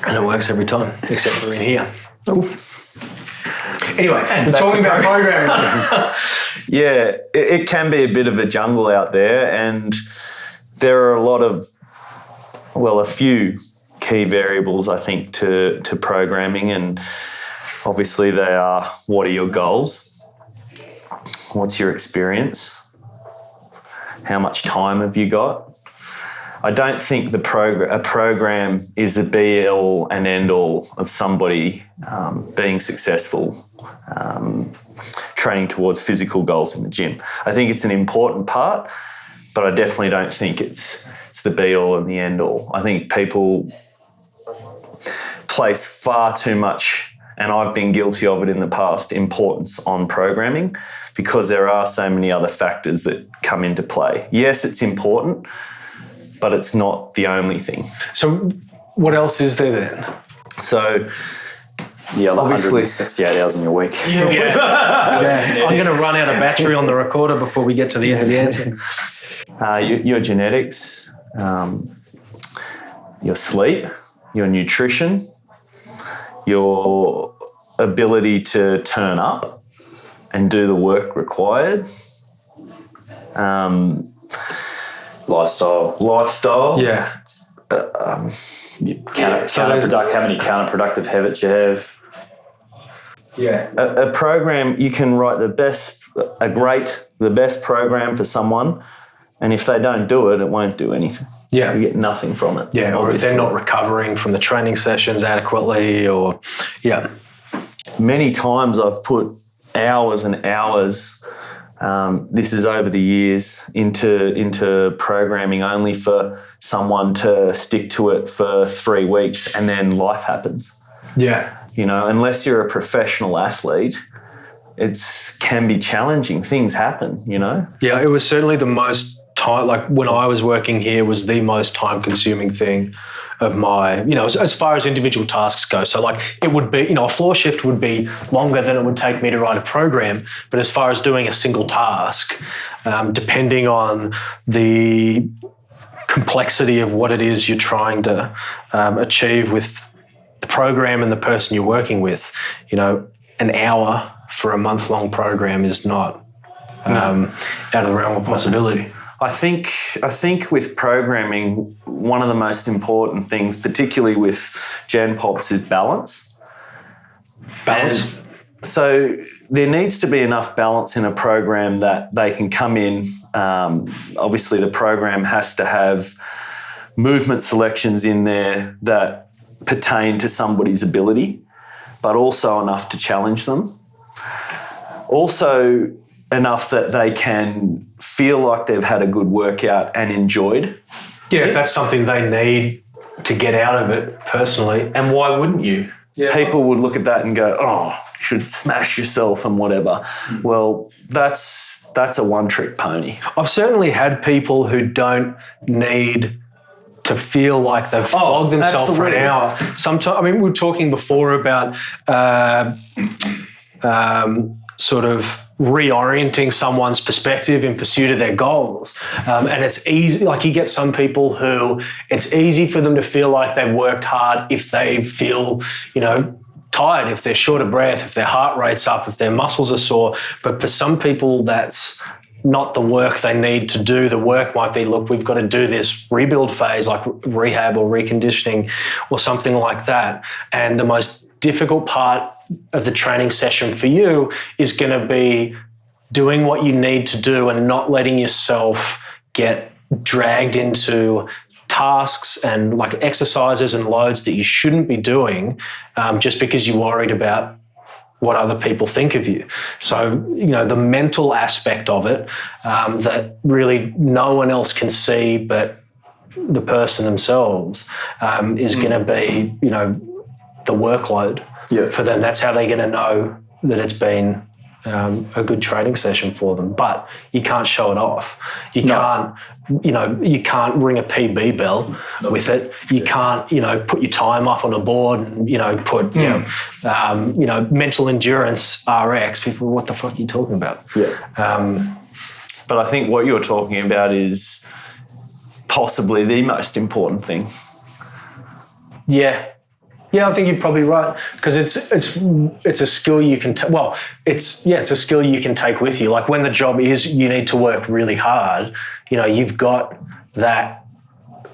And it works every time, except for in here. Ooh. Anyway, we're talking about programming. Yeah, it can be a bit of a jungle out there, and there are a few key variables, I think, to programming, and obviously they are, what are your goals? What's your experience? How much time have you got? I don't think a program is a be-all and end-all of somebody being successful, training towards physical goals in the gym. I think it's an important part, but I definitely don't think it's the be-all and the end-all. I think people place far too much, and I've been guilty of it in the past, importance on programming, because there are so many other factors that come into play. Yes, it's important, but it's not the only thing. So what else is there then? So The other obviously 168 hours in your week. Yeah. I'm going to run out of battery on the recorder before we get to the end of the answer. Your genetics, your sleep, your nutrition, your ability to turn up and do the work required. Lifestyle. Yeah. How many counterproductive habits you have. Yeah. A program, you can write the best program for someone, and if they don't do it, it won't do anything. Yeah. You get nothing from it. Yeah, or if they're not recovering from the training sessions adequately, or, yeah. Many times I've put hours and hours, this is over the years, into programming only for someone to stick to it for 3 weeks and then life happens. Yeah. Unless you're a professional athlete, it can be challenging. Things happen, Yeah, it was certainly the most time, like when I was working here, was the most time-consuming thing of my, as far as individual tasks go. So like it would be, a floor shift would be longer than it would take me to write a program. But as far as doing a single task, depending on the complexity of what it is you're trying to achieve with the program and the person you're working with, an hour for a month-long program is not out of the realm of possibility. I think with programming, one of the most important things, particularly with Gen Pops, is balance. Balance. And so there needs to be enough balance in a program that they can come in. Obviously, the program has to have movement selections in there that pertain to somebody's ability, but also enough to challenge them. Also enough that they can feel like they've had a good workout and enjoyed. Yeah, if that's something they need to get out of it personally. And why wouldn't you? Yeah. People would look at that and go, "Oh, you should smash yourself and whatever." Well, that's a one-trick pony. I've certainly had people who don't need to feel like they've flogged themselves for an hour. Sometimes, we were talking before about sort of reorienting someone's perspective in pursuit of their goals. And it's easy, like you get some people who it's easy for them to feel like they've worked hard if they feel, tired, if they're short of breath, if their heart rate's up, if their muscles are sore. But for some people, that's not the work they need to do. The work might be, look, we've got to do this rebuild phase, like rehab or reconditioning or something like that. And the most difficult part of the training session for you is going to be doing what you need to do and not letting yourself get dragged into tasks and like exercises and loads that you shouldn't be doing just because you're worried about what other people think of you. So, the mental aspect of it that really no one else can see but the person themselves is going to be, the workload for them. That's how they're going to know that it's been a good training session for them. But you can't show it off. You can't, you can't ring a PB bell with it. You can't, put your time up on a board and, put, mental endurance RX. People, what the fuck are you talking about? Yeah. But I think what you're talking about is possibly the most important thing. Yeah, I think you're probably right, because it's a skill you can it's a skill you can take with you. Like when the job is you need to work really hard, you've got that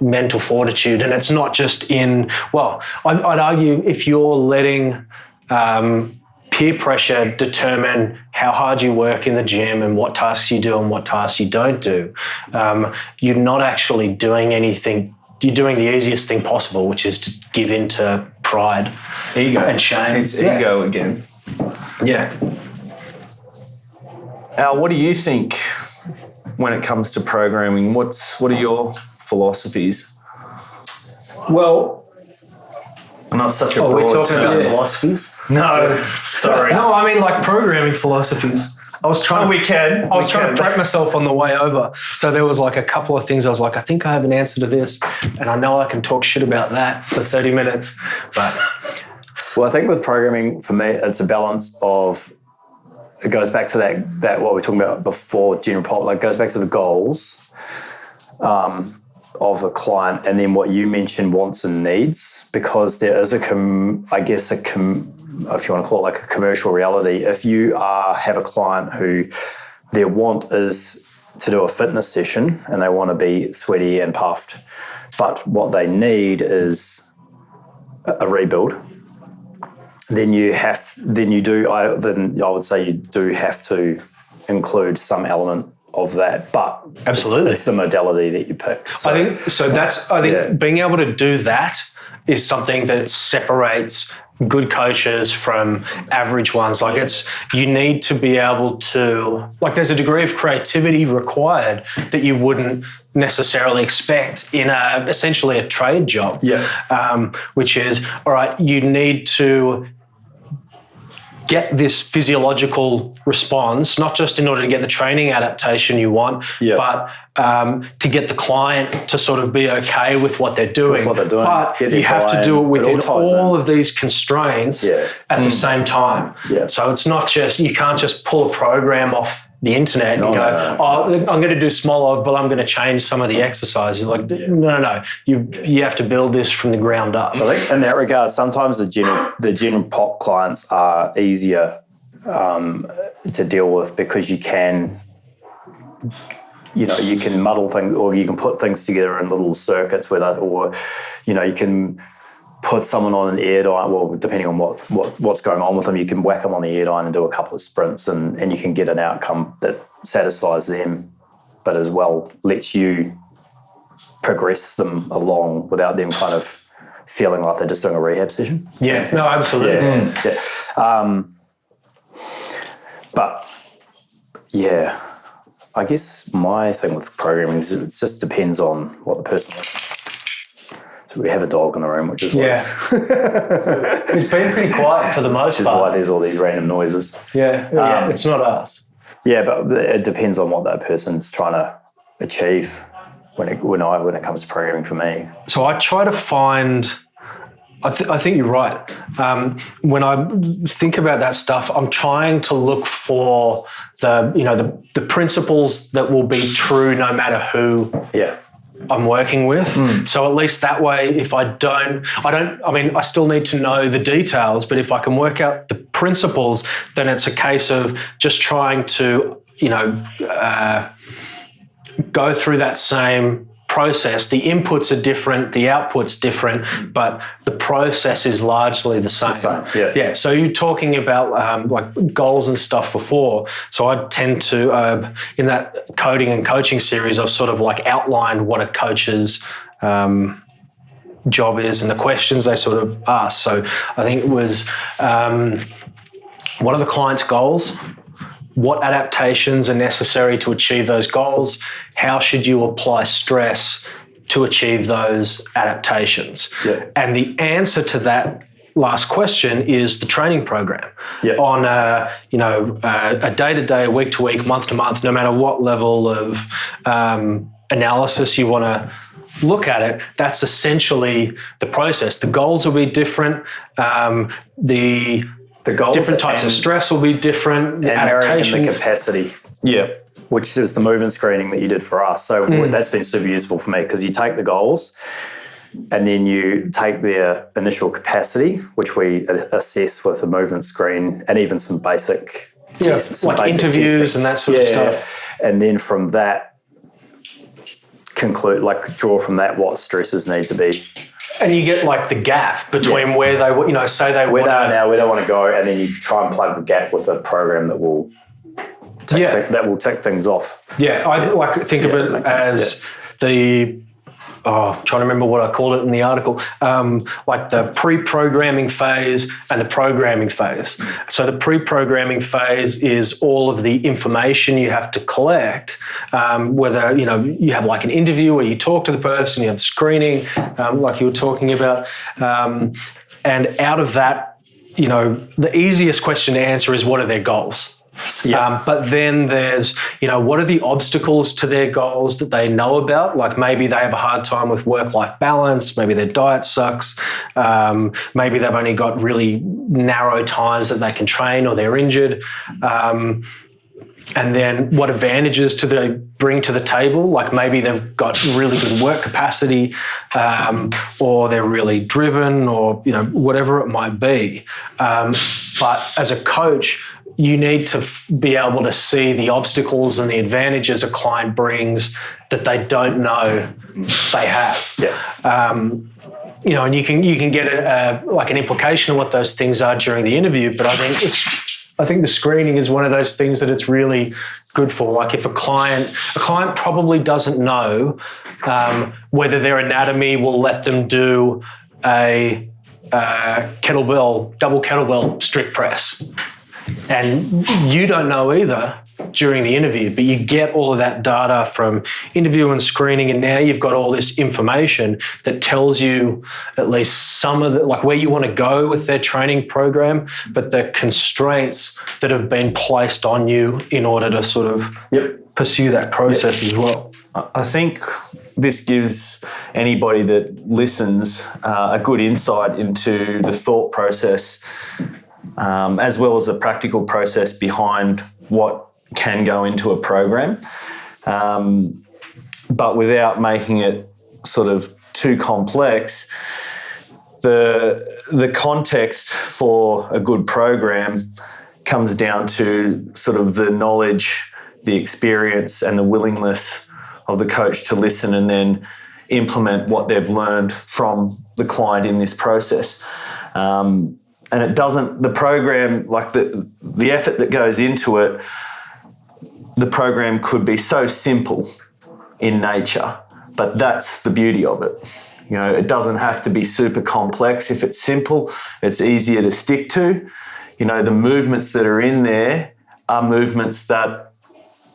mental fortitude, and it's not just in. Well, I'd argue if you're letting peer pressure determine how hard you work in the gym and what tasks you do and what tasks you don't do, you're not actually doing anything. You're doing the easiest thing possible, which is to give in to pride, ego, and shame. It's ego again. Yeah. Al, what do you think when it comes to programming? What are your philosophies? Well, I'm not such a broad we're talking term. about philosophies? No, sorry. No, I mean like programming philosophies. I was trying to prep myself on the way over. So there was like a couple of things I was like, I think I have an answer to this, and I know I can talk shit about that for 30 minutes. But I think with programming, for me, it's a balance of, it goes back to that what we were talking about before, general pop, like goes back to the goals of the client, and then what you mentioned, wants and needs, because there is if you want to call it like a commercial reality, if you have a client who their want is to do a fitness session and they want to be sweaty and puffed, but what they need is a rebuild, then I would say you do have to include some element of that, but absolutely, it's the modality that you pick. So, I think being able to do that is something that separates good coaches from average ones. Like you need to be able to, like there's a degree of creativity required that you wouldn't necessarily expect in essentially a trade job. Yeah. Which is, all right, you need to get this physiological response, not just in order to get the training adaptation you want, but to get the client to sort of be okay with what they're doing. But you have to do it within all of these constraints at the same time. Yeah. So it's not just, you can't just pull a program off the internet and go, I'm going to do smaller, but I'm going to change some of the exercises. You're like, no. You have to build this from the ground up. So I think in that regard, sometimes the general pop clients are easier to deal with, because you can muddle things, or you can put things together in little circuits you can put someone on an airdyne. Well, depending on what's going on with them, you can whack them on the airdyne and do a couple of sprints, and you can get an outcome that satisfies them, but as well lets you progress them along without them kind of feeling like they're just doing a rehab session. Yeah, no, absolutely. Yeah. But yeah, I guess my thing with programming is it just depends on what the person wants. So we have a dog in the room, which is why it's been pretty quiet for the most part. Which is why there's all these random noises. Yeah, it's not us. Yeah, but it depends on what that person's trying to achieve when it comes to programming for me. So I try to find. I think you're right. When I think about that stuff, I'm trying to look for the principles that will be true no matter who I'm working with. So at least that way, if I still need to know the details, but if I can work out the principles, then it's a case of just trying to, go through that same process. The inputs are different, the output's different, but the process is largely the same. Yeah. So you're talking about like goals and stuff before. So I tend to, in that coding and coaching series, I've sort of like outlined what a coach's job is and the questions they sort of ask. So I think it was, what are the client's goals? What adaptations are necessary to achieve those goals? How should you apply stress to achieve those adaptations? Yeah. And the answer to that last question is the training program. Yeah. On a day-to-day, week-to-week, month-to-month, no matter what level of analysis you want to look at it, that's essentially the process. The goals will be different. The goals, different types of stress will be different. The adaptations, and the capacity. Yeah. Which is the movement screening that you did for us. So that's been super useful for me, because you take the goals and then you take their initial capacity, which we assess with a movement screen and even some basic tests, like basic interviews testing. and that sort of stuff. And then from that, draw from that what stresses need to be. And you get like the gap between where they, say they where they are now, where they want to go, and then you try and plug the gap with a program that will tick things off. Yeah, I think of it as trying to remember what I called it in the article, like the pre-programming phase and the programming phase. So the pre-programming phase is all of the information you have to collect, whether, you have like an interview where you talk to the person, you have screening, like you were talking about, and out of that, the easiest question to answer is, what are their goals? Yeah. But then there's, what are the obstacles to their goals that they know about? Like maybe they have a hard time with work-life balance. Maybe their diet sucks. Maybe they've only got really narrow times that they can train, or they're injured. And then what advantages do they bring to the table? Like maybe they've got really good work capacity, or they're really driven, or, whatever it might be. But as a coach, you need to be able to see the obstacles and the advantages a client brings that they don't know they have. Yeah. And you can get like an implication of what those things are during the interview. But I think the screening is one of those things that it's really good for. Like if a client probably doesn't know whether their anatomy will let them do a double kettlebell strict press. And you don't know either during the interview, but you get all of that data from interview and screening, and now you've got all this information that tells you at least some of like where you want to go with their training program, but the constraints that have been placed on you in order to sort of pursue that process as well. I think this gives anybody that listens a good insight into the thought process, as well as the practical process behind what can go into a program, but without making it sort of too complex. The context for a good program comes down to sort of the knowledge, the experience, and the willingness of the coach to listen and then implement what they've learned from the client in this process. And it doesn't, the program, like the effort that goes into it, the program could be so simple in nature, but that's the beauty of it. It doesn't have to be super complex. If it's simple, it's easier to stick to. The movements that are in there are movements that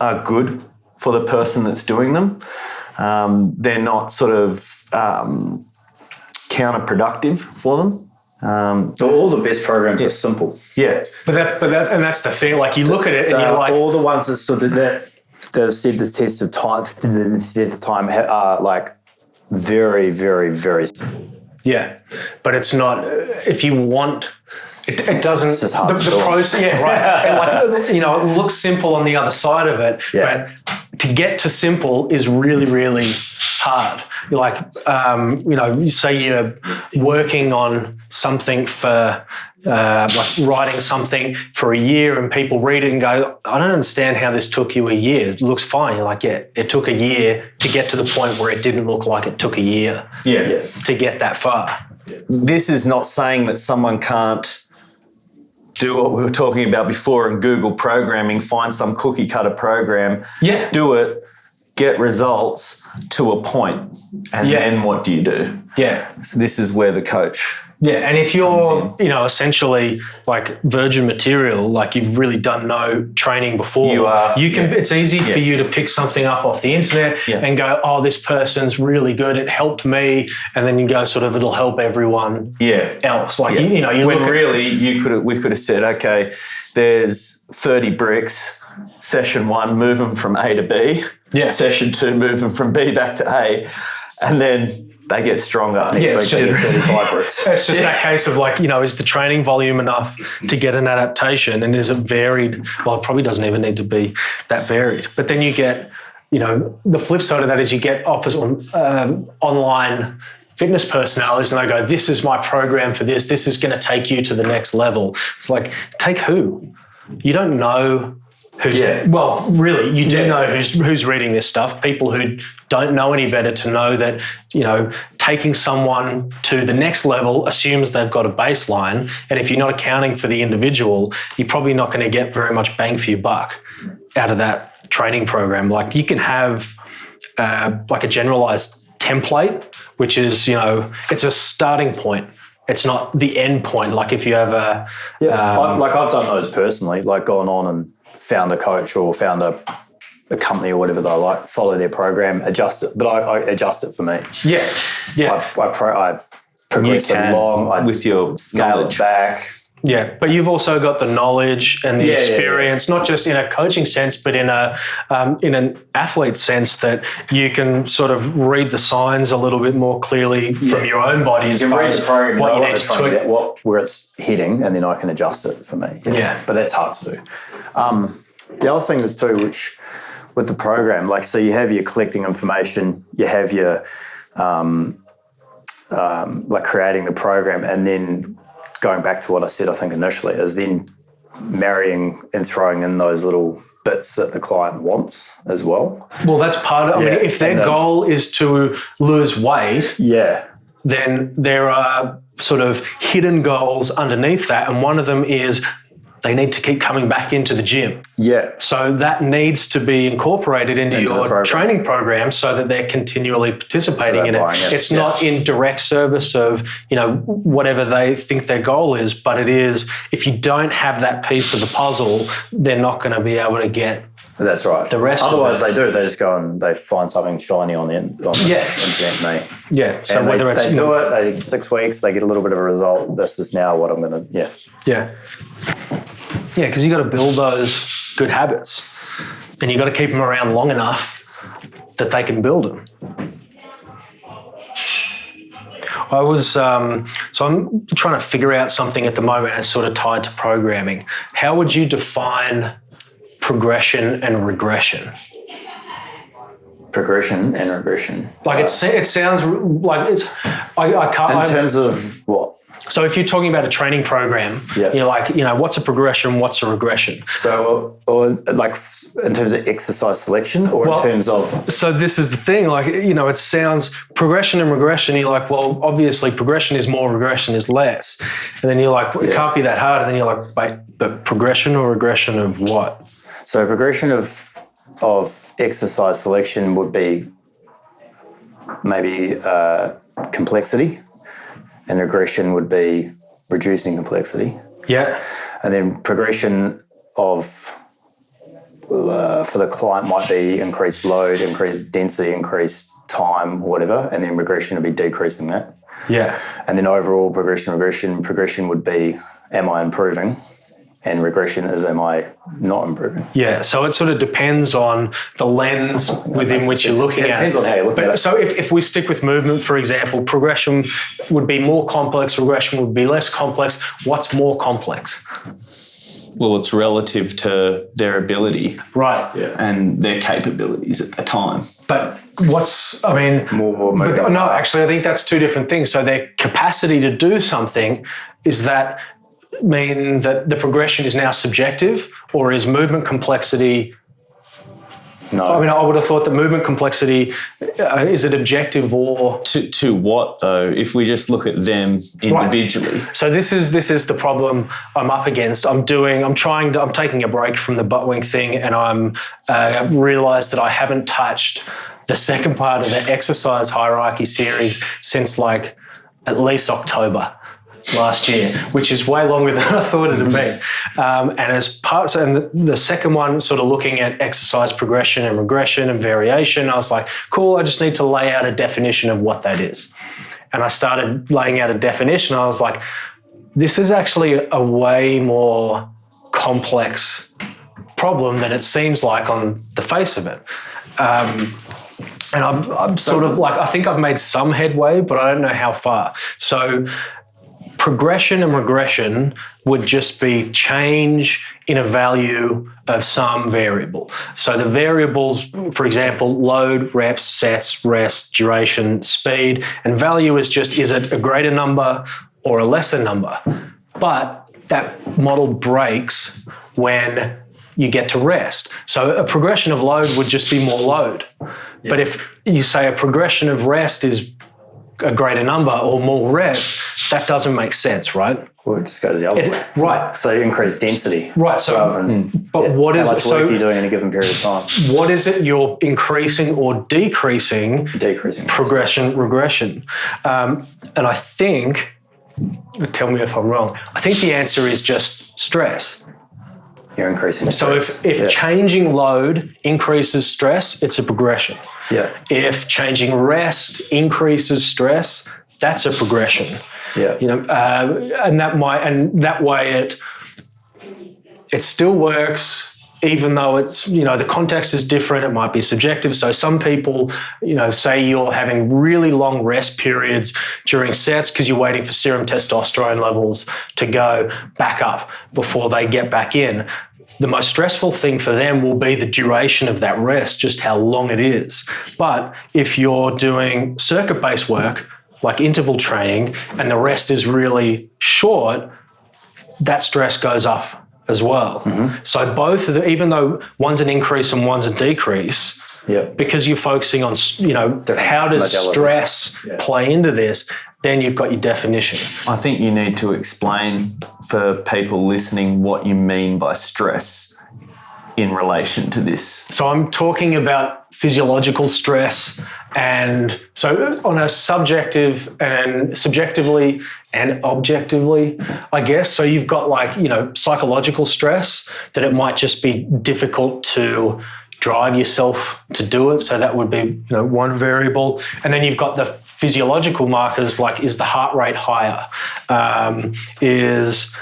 are good for the person that's doing them. They're not sort of counterproductive for them. All the best programs are simple. Yeah, but that's the thing. Like you look at it, and you're like, all the ones that stood that stood the test of time are like very, very, very. Yeah, but it's not. If you want, it doesn't. It's just hard the process. Yeah, right. And like it looks simple on the other side of it, but to get to simple is really, really hard. You're like, you say you're working on something for, like writing something for a year, and people read it and go, I don't understand how this took you a year. It looks fine. You're like, yeah, it took a year to get to the point where it didn't look like it took a year to get that far. This is not saying that someone can't do what we were talking about before in Google programming, find some cookie cutter program, do it, get results to a point, and then what do you do? Yeah. So this is where the coach Yeah, and if you're, essentially like virgin material, like you've really done no training before, it's easy for you to pick something up off the internet and go, oh, this person's really good, it helped me, and then you go sort of, it'll help everyone else. Like, we could have said, okay, there's 30 bricks, session 1, move them from A to B, session 2, move them from B back to A, and then they get stronger. Next week they get 35 bricks. It's just that case of like, is the training volume enough to get an adaptation, and is it varied? Well, it probably doesn't even need to be that varied. But then you get, the flip side of that is you get online fitness personalities, and they go, this is my program for this. This is going to take you to the next level. It's like, take who? You don't know who's, well, really, you do know who's reading this stuff. People who don't know any better to know that, taking someone to the next level assumes they've got a baseline. And if you're not accounting for the individual, you're probably not going to get very much bang for your buck out of that training program. Like, you can have like a generalized template, which is, it's a starting point. It's not the end point. Like if you have a... I've done those personally, like gone on and found a coach or found a company or whatever that I like, follow their program, adjust it. But I adjust it for me. Yeah. I progress it along. With your scale knowledge. it back. Yeah, but you've also got the knowledge and the experience, not just in a coaching sense, but in an athlete sense, that you can sort of read the signs a little bit more clearly from your own body. You can read the program, what you need to tweak, where it's heading, and then I can adjust it for me. Yeah. But that's hard to do. The other thing is too, which with the program, like, so you have your collecting information, you have your like creating the program, and then going back to what I said, I think initially, is then marrying and throwing in those little bits that the client wants as well. Well, that's part of it. I mean, if their goal is to lose weight, then there are sort of hidden goals underneath that. And one of them is they need to keep coming back into the gym. Yeah. So that needs to be incorporated into your training program so that they're continually participating in it. It's not in direct service of, whatever they think their goal is, but it is, if you don't have that piece of the puzzle, they're not going to be able to get That's right. the rest Otherwise, of it. they do. They just go and they find something shiny on the internet. So and whether they do it, they 6 weeks, they get a little bit of a result. This is now what I'm going to, Yeah, because you got to build those good habits, and you got to keep them around long enough that they can build them. I was so I'm trying to figure out something at the moment that's sort of tied to programming. How would you define progression and regression? Progression and regression. Like it sounds like it's. I can't. In terms of what? So if you're talking about a training program, you're like, what's a progression, what's a regression? So, or like in terms of exercise selection, or in terms of... So this is the thing, like, it sounds progression and regression, you're like, well, obviously progression is more, regression is less. And then you're like, well, it can't be that hard. And then you're like, wait, but progression or regression of what? So progression of exercise selection would be maybe complexity. And regression would be reducing complexity. Yeah. And then progression of, for the client might be increased load, increased density, increased time, whatever. And then regression would be decreasing that. Yeah. And then overall progression would be, am I improving? And regression is, am I not improving? Yeah, so it sort of depends on the lens within which you're looking at it. It depends on how you're looking at it. So if we stick with movement, for example, progression would be more complex, regression would be less complex. What's more complex? Well, it's relative to their ability. Right. Yeah. And their capabilities at the time. But no, actually, I think that's two different things. So their capacity to do something, is that mean that the progression is now subjective, or is movement complexity? No. I mean, I would have thought that movement complexity, is it objective or... To what, though, if we just look at them individually? Right. So this is the problem I'm up against. I'm taking a break from the butt wing thing, and I'm realised that I haven't touched the second part of the exercise hierarchy series since like at least October. last year, which is way longer than I thought it'd be. And the second one, sort of looking at exercise progression and regression and variation, I was like, cool, I just need to lay out a definition of what that is. And I started laying out a definition. I was like, this is actually a way more complex problem than it seems like on the face of it. And I'm sort of like, I think I've made some headway, but I don't know how far. So progression and regression would just be change in a value of some variable. So the variables, for example, load, reps, sets, rest, duration, speed, and value is just, is it a greater number or a lesser number? But that model breaks when you get to rest. So a progression of load would just be more load. Yeah. But if you say a progression of rest is a greater number or more rest, that doesn't make sense, right? Well, it just goes the other way. Right. So you increase density. Right. So, what is how much work are you doing in a given period of time? What is it you're increasing or decreasing? Decreasing. Progression, regression. And I think, tell me if I'm wrong, I think the answer is just stress. You're increasing stress. So if changing load increases stress, it's a progression. Yeah. If changing rest increases stress, that's a progression. Yeah. You know, and that way it still works, even though it's, you know, the context is different. It might be subjective. So some people, you know, say you're having really long rest periods during sets because you're waiting for serum testosterone levels to go back up before they get back in. The most stressful thing for them will be the duration of that rest, just how long it is. But if you're doing circuit-based work, like interval training, and the rest is really short, that stress goes up as well. Mm-hmm. So both of even though one's an increase and one's a decrease, because you're focusing on, you know, how does stress play into this, then you've got your definition. I think you need to explain for people listening what you mean by stress in relation to this. So I'm talking about physiological stress, and so on a subjectively and objectively, I guess. So you've got, like, you know, psychological stress, that it might just be difficult to drive yourself to do it. So that would be, you know, one variable. And then you've got the physiological markers, like, is the heart rate higher? Is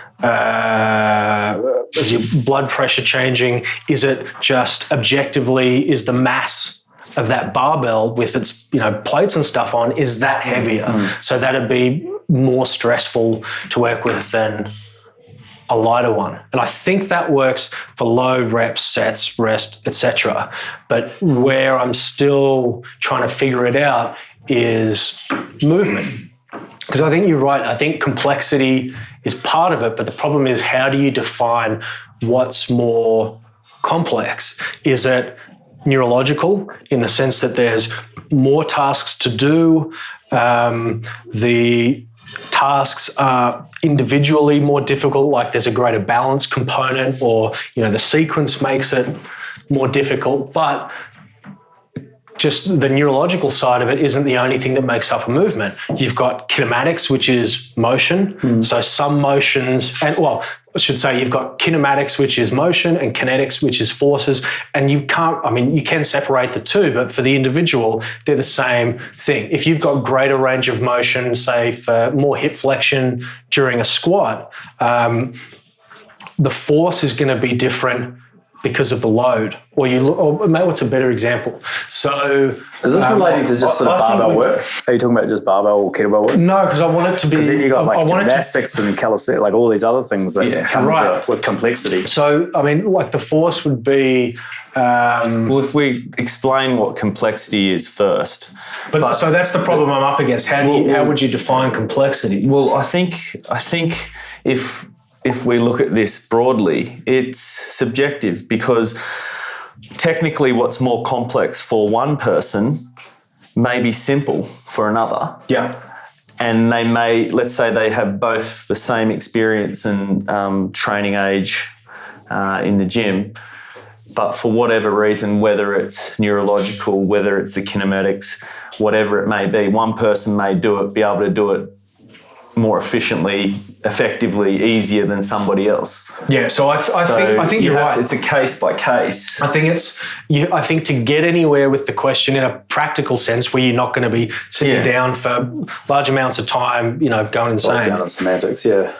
your blood pressure changing? Is it just objectively, is the mass of that barbell with its, you know, plates and stuff on, is that heavier? So that'd be more stressful to work with than a lighter one. And I think that works for load, reps, sets, rest, etc. But where I'm still trying to figure it out is movement. Because I think you're right. I think complexity is part of it, but the problem is, how do you define what's more complex? Is it neurological, in the sense that there's more tasks to do? The tasks are individually more difficult, like there's a greater balance component, or, you know, the sequence makes it more difficult. But just the neurological side of it isn't the only thing that makes up a movement. You've got kinematics, which is motion. So some motions, and, well, I should say you've got kinematics, which is motion, and kinetics, which is forces. And you can't, I mean, you can separate the two, but for the individual, they're the same thing. If you've got greater range of motion, say for more hip flexion during a squat, the force is going to be different because of the load. Or maybe what's a better example? So is this relating to just sort of barbell work? Are you talking about just barbell or kettlebell work? No, because I want it to be. Because then you got like gymnastics and calisthenics, like all these other things that come to with complexity. So I mean, like the force would be. Well, if we explain what complexity is first. But so that's the problem I'm up against. How would you define complexity? Well, I think if we look at this broadly, it's subjective, because technically what's more complex for one person may be simple for another. Yeah. And they may, let's say they have both the same experience and training age in the gym, but for whatever reason, whether it's neurological, whether it's the kinematics, whatever it may be, one person may be able to do it more efficiently, effectively, easier than somebody else. Yeah, so I think you're right. It's a case by case. I think to get anywhere with the question in a practical sense, where you're not going to be sitting down for large amounts of time, going insane. Down in semantics, yeah.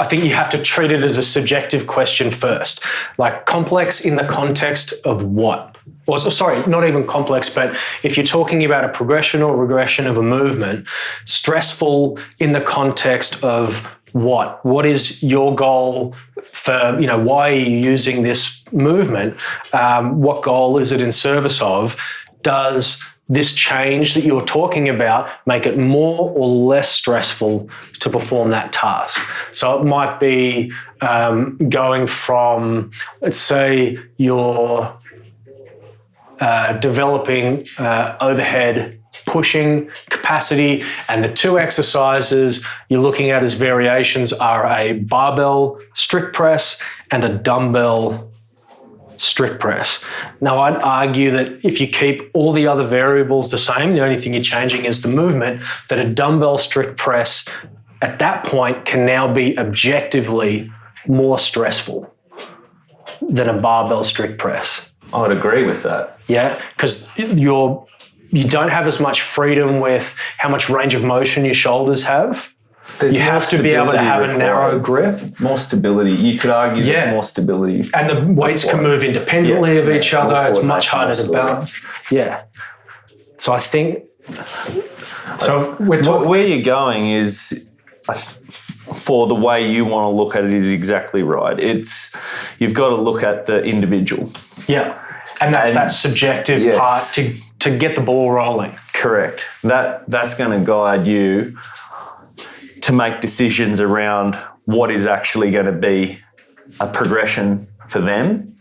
I think you have to treat it as a subjective question first, like complex in the context of what? Or sorry, not even complex, but if you're talking about a progression or regression of a movement, stressful in the context of what? What is your goal for, why are you using this movement? What goal is it in service of? Does this change that you're talking about make it more or less stressful to perform that task? So it might be going from, let's say you're developing overhead pushing capacity, and the two exercises you're looking at as variations are a barbell strict press and a dumbbell strict press. Now, I'd argue that if you keep all the other variables the same, the only thing you're changing is the movement, that a dumbbell strict press at that point can now be objectively more stressful than a barbell strict press. I would agree with that. Yeah, because you don't have as much freedom with how much range of motion your shoulders have. You have to be able to have a narrow grip. More stability. You could argue there's more stability. And the weights can move independently of each other. It's much harder to balance. Yeah. So I think... So where you're going is... for the way you want to look at it is exactly right. You've got to look at the individual. Yeah. And that's that subjective part to get the ball rolling. Correct. That's going to guide you to make decisions around what is actually going to be a progression for them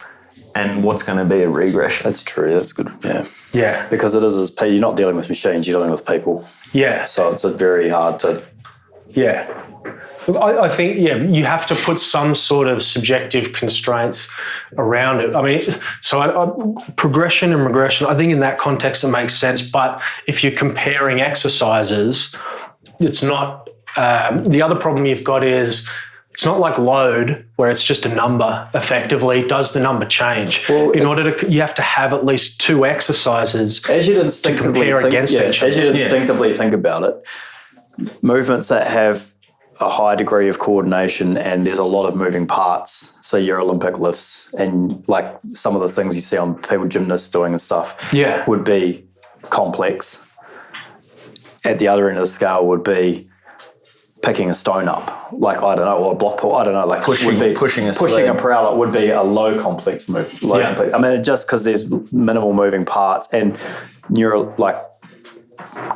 and what's going to be a regression. That's true. That's good. Yeah. Yeah. Because you're not dealing with machines, you're dealing with people. Yeah. So it's very hard to... Yeah. I think, you have to put some sort of subjective constraints around it. I mean, progression and regression, I think in that context it makes sense. But if you're comparing exercises, it's not... the other problem you've got is it's not like load where it's just a number effectively. Does the number change? Well, you have to have at least two exercises as you'd instinctively to compare against each other. As you'd instinctively think about it, movements that have a high degree of coordination and there's a lot of moving parts, so your Olympic lifts and like some of the things you see on people, gymnasts doing and stuff, would be complex. At the other end of the scale would be picking a stone up, like, I don't know, or a block pull, I don't know, like pushing a prowler would be a low complex move. Complex. I mean, just because there's minimal moving parts and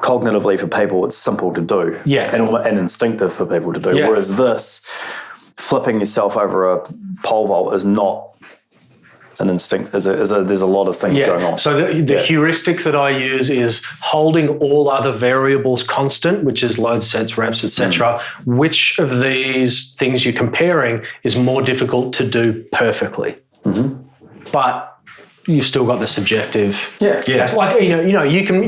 cognitively for people, it's simple to do. Yeah. And instinctive for people to do. Yeah. Whereas this, flipping yourself over a pole vault is not an instinct. There's a lot of things going on. So the heuristic that I use is holding all other variables constant, which is load sets, reps, etc. Which of these things you're comparing is more difficult to do perfectly? Mm-hmm. But you've still got the subjective. Yeah. It's like you can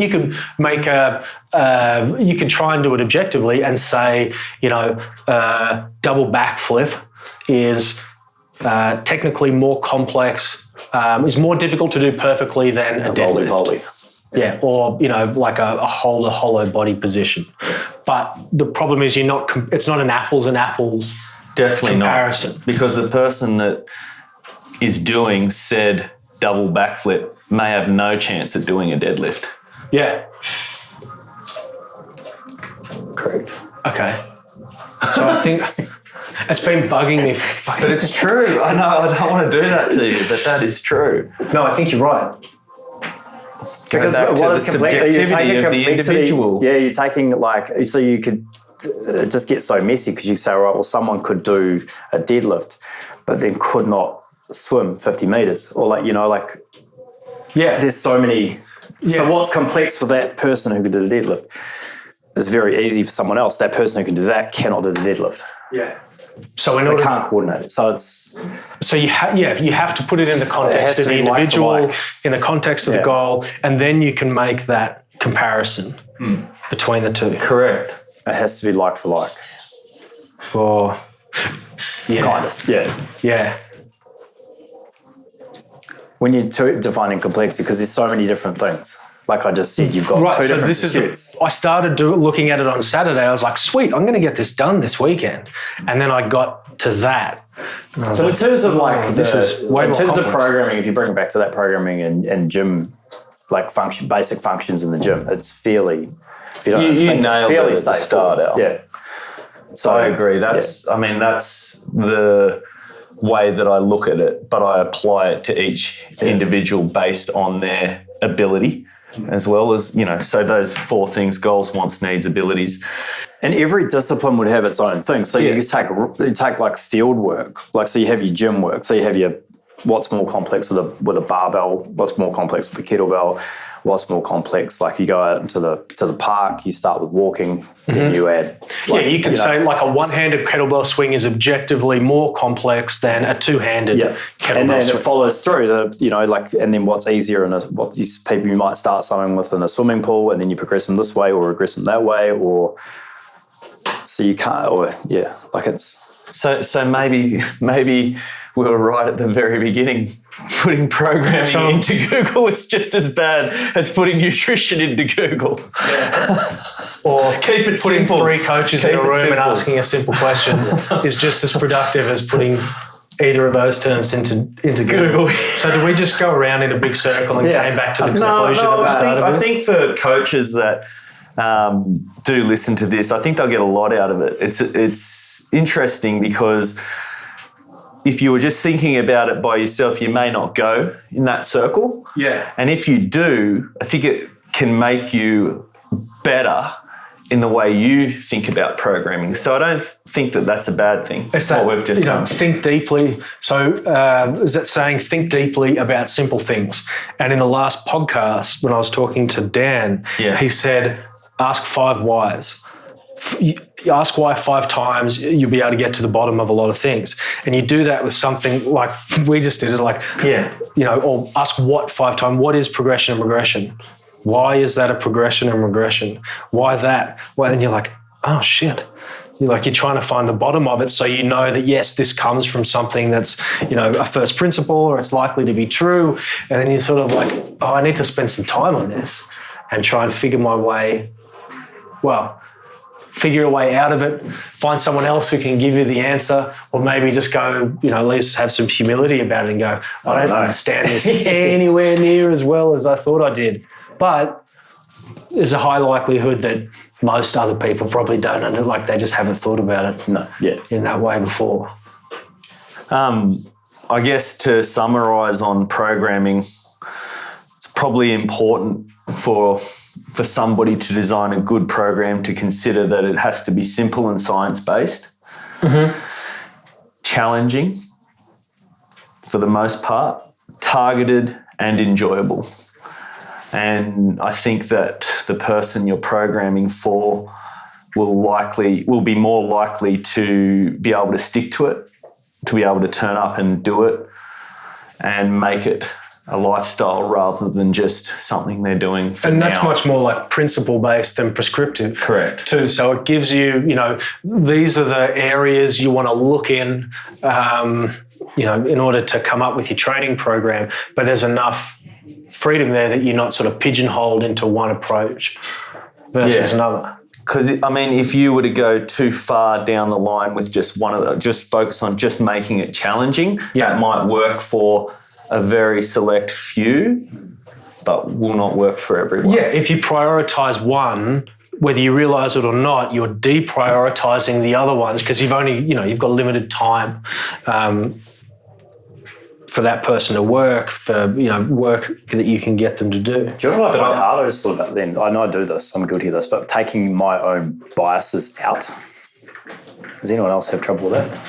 make you can try and do it objectively and say double backflip is technically more complex, is more difficult to do perfectly than a deadlift. Volley. Yeah, or like a hollow body position. But the problem is it's not an apples and apples definitely comparison. Not, because the person that is doing said double backflip may have no chance at doing a deadlift. Yeah. Correct. Okay. So I think it's been bugging me. But it's true. I know I don't want to do that to you, but that is true. No, I think you're right. Because what is subjectivity of the individual? Yeah, you're taking so you could it just gets so messy because you say, right, well, someone could do a deadlift, but then could not swim 50 meters, or there's so many. Yeah. So what's complex for that person who could do the deadlift is very easy for someone else. That person who can do that cannot do the deadlift. Yeah. So they can't coordinate it. So it's you have to put it in the context of the individual, in the context of the goal, and then you can make that comparison between the two. Correct. It has to be like for like. Or, yeah. Kind of, yeah. Yeah. When you're defining complexity, because there's so many different things. Like I just said, you've got two different pursuits. I started looking at it on Saturday. I was like, sweet, I'm going to get this done this weekend. And then I got to that. But in terms of complex. programming, if you bring it back to that programming and gym, like basic functions in the gym, it's fairly, if you don't think it's fairly straightforward. Yeah. So I agree. That's the way that I look at it, but I apply it to each individual based on their ability as well as, so those 4 things: goals, wants, needs, abilities. And every discipline would have its own thing. So you take like field work, like so you have your gym work, so you have your what's more complex with a barbell, what's more complex with a kettlebell, what's more complex, like you go out into the park, you start with walking, then you add you can say like a one-handed kettlebell swing is objectively more complex than a two-handed kettlebell and then swing. it follows through and then what's easier people you might start something with in a swimming pool and then you progress them this way or regress them that way, or so you can't, it's so maybe we were right at the very beginning. Putting programming into Google is just as bad as putting nutrition into Google. Yeah. Or keep it putting simple. 3 coaches in a room and asking a simple question is just as productive as putting either of those terms into Google. So do we just go around in a big circle and came back to the conclusion? I think for coaches that do listen to this, I think they'll get a lot out of it. It's interesting because if you were just thinking about it by yourself, you may not go in that circle. Yeah. And if you do, I think it can make you better in the way you think about programming. So I don't think that that's a bad thing. It's that, what we've just done. Think deeply. So is that saying think deeply about simple things? And in the last podcast, when I was talking to Dan, he said, ask 5 whys. You ask why 5 times, you'll be able to get to the bottom of a lot of things. And you do that with something like we just did, or ask what 5 times. What is progression and regression? Why is that a progression and regression? Why that? Well, then you're like, oh shit. You're trying to find the bottom of it so you know that, yes, this comes from something that's, a first principle or it's likely to be true. And then you're sort of like, oh, I need to spend some time on this and try and figure a way out of it, find someone else who can give you the answer, or maybe just go, at least have some humility about it and go, I don't understand this anywhere near as well as I thought I did. But there's a high likelihood that most other people probably don't they just haven't thought about it in that way before. I guess to summarise on programming, it's probably important for somebody to design a good program to consider that it has to be simple and science-based, challenging for the most part, targeted and enjoyable. And I think that the person you're programming for will be more likely to be able to stick to it, to be able to turn up and do it and make it a lifestyle rather than just something they're doing for And that's now. much more like principle-based than prescriptive. Correct. Too. So it gives you, these are the areas you want to look in, in order to come up with your training program. But there's enough freedom there that you're not sort of pigeonholed into one approach versus another. Because, if you were to go too far down the line with just just focus on just making it challenging, that might work for a very select few, but will not work for everyone. Yeah, if you prioritise one, whether you realise it or not, you're deprioritising the other ones because you've only, you've got limited time for that person to work, for, work that you can get them to do. Do you know what I find harder is thought about then? I know I do this, I'm guilty of this, but taking my own biases out. Does anyone else have trouble with that?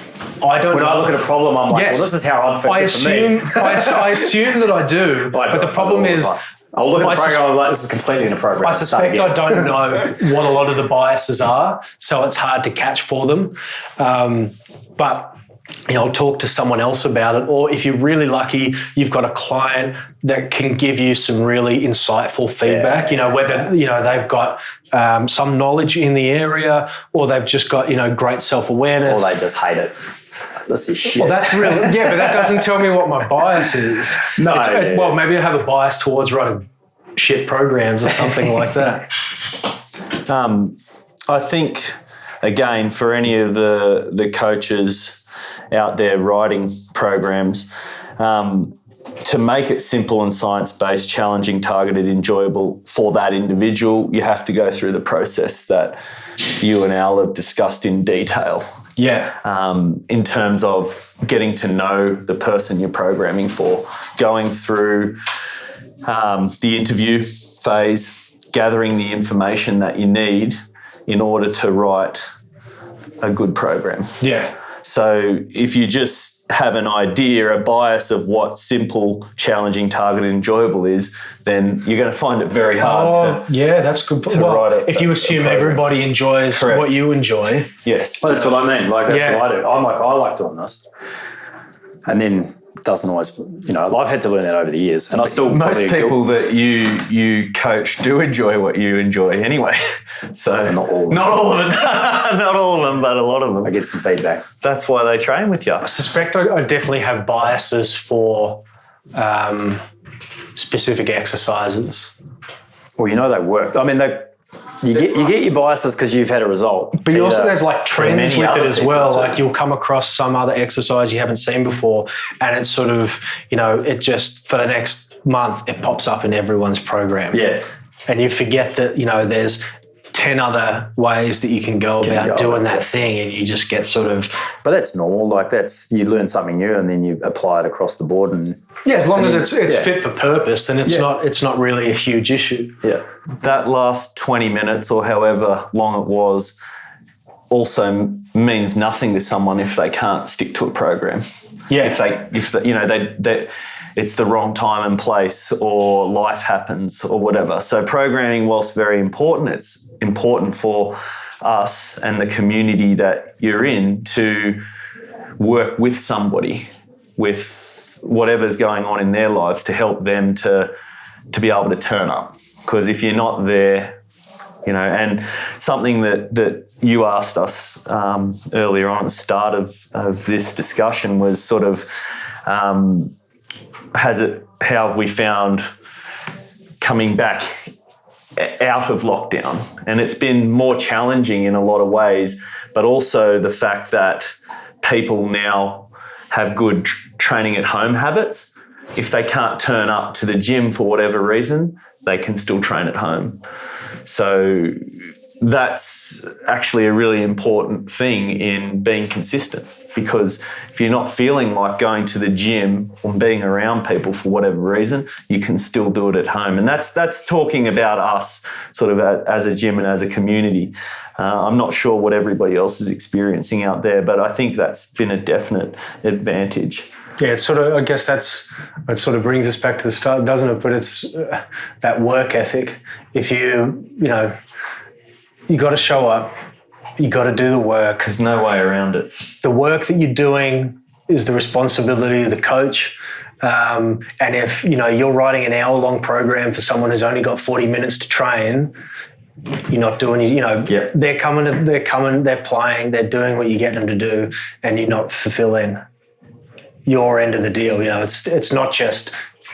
I don't. When I look at a problem, I'm like, well, this is how I'd fix it for me. I assume that I do, but the problem is, I'll look at the program, I'm like, this is completely inappropriate. I suspect I don't know what a lot of the biases are, so it's hard to catch for them. But talk to someone else about it. Or if you're really lucky, you've got a client that can give you some really insightful feedback, whether, they've got some knowledge in the area, or they've just got, great self-awareness. Or they just hate it. This is shit. Well, that's really, but that doesn't tell me what my bias is. No. Well, maybe I have a bias towards writing shit programs or something like that. I think, again, for any of the coaches out there writing programs, to make it simple and science-based, challenging, targeted, enjoyable for that individual, you have to go through the process that you and Al have discussed in detail. Yeah. In terms of getting to know the person you're programming for, going through the interview phase, gathering the information that you need in order to write a good program. Yeah. So if you just have an idea, a bias of what simple, challenging, targeted, enjoyable is, then you're going to find it very hard that's good. to write it. If you assume everybody enjoys what you enjoy. Yes. Well, that's what I mean. Like, that's what I do. I like doing this. And then it doesn't always, I've had to learn that over the years. And I still... Most people that you coach do enjoy what you enjoy anyway. So Not all of them. Not all of it. Not all of them, but a lot of them. I get some feedback. That's why they train with you. I suspect I definitely have biases for specific exercises. Well, they work. I mean, you get your biases because you've had a result. But there's like trends with it as well. Too. Like you'll come across some other exercise you haven't seen before, and it's sort of, it just, for the next month, it pops up in everyone's program. Yeah. And you forget that, there's 10 other ways that you can go about doing that thing, and you just get sort of... But that's normal. Like, you learn something new and then you apply it across the board. And as long as it's fit for purpose, then it's not really a huge issue. Yeah. That last 20 minutes or however long it was also means nothing to someone if they can't stick to a program. Yeah. If they it's the wrong time and place, or life happens or whatever. So programming, whilst very important, it's important for us and the community that you're in to work with somebody with whatever's going on in their lives to help them to be able to turn up. Because if you're not there, and something that you asked us earlier on at the start of this discussion was sort of, how have we found coming back out of lockdown? And it's been more challenging in a lot of ways, but also the fact that people now have good training at home habits. If they can't turn up to the gym for whatever reason, they can still train at home. So that's actually a really important thing in being consistent, because if you're not feeling like going to the gym or being around people for whatever reason, you can still do it at home. And that's talking about us sort of as a gym and as a community. I'm not sure what everybody else is experiencing out there, but I think that's been a definite advantage. Yeah, it's sort of, I guess it sort of brings us back to the start, doesn't it? But it's that work ethic. If you got to show up, you got to do the work. There's no way around it. The work that you're doing is the responsibility of the coach. And if, you're writing an hour-long program for someone who's only got 40 minutes to train, you're not doing, they're coming, they're playing, they're doing what you get them to do, and you're not fulfilling your end of the deal. It's not just,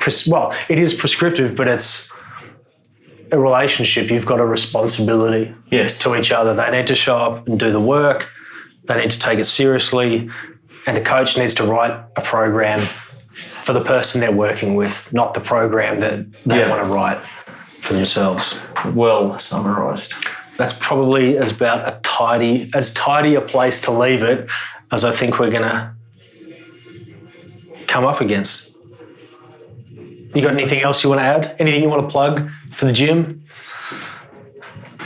it is prescriptive, but it's a relationship. You've got a responsibility to each other. They need to show up and do the work. They need to take it seriously, and the coach needs to write a program for the person they're working with, not the program that they want to write for themselves. Well summarised. That's probably as tidy a place to leave it as I think we're going to come up against. You got anything else you want to add? Anything you want to plug for the gym?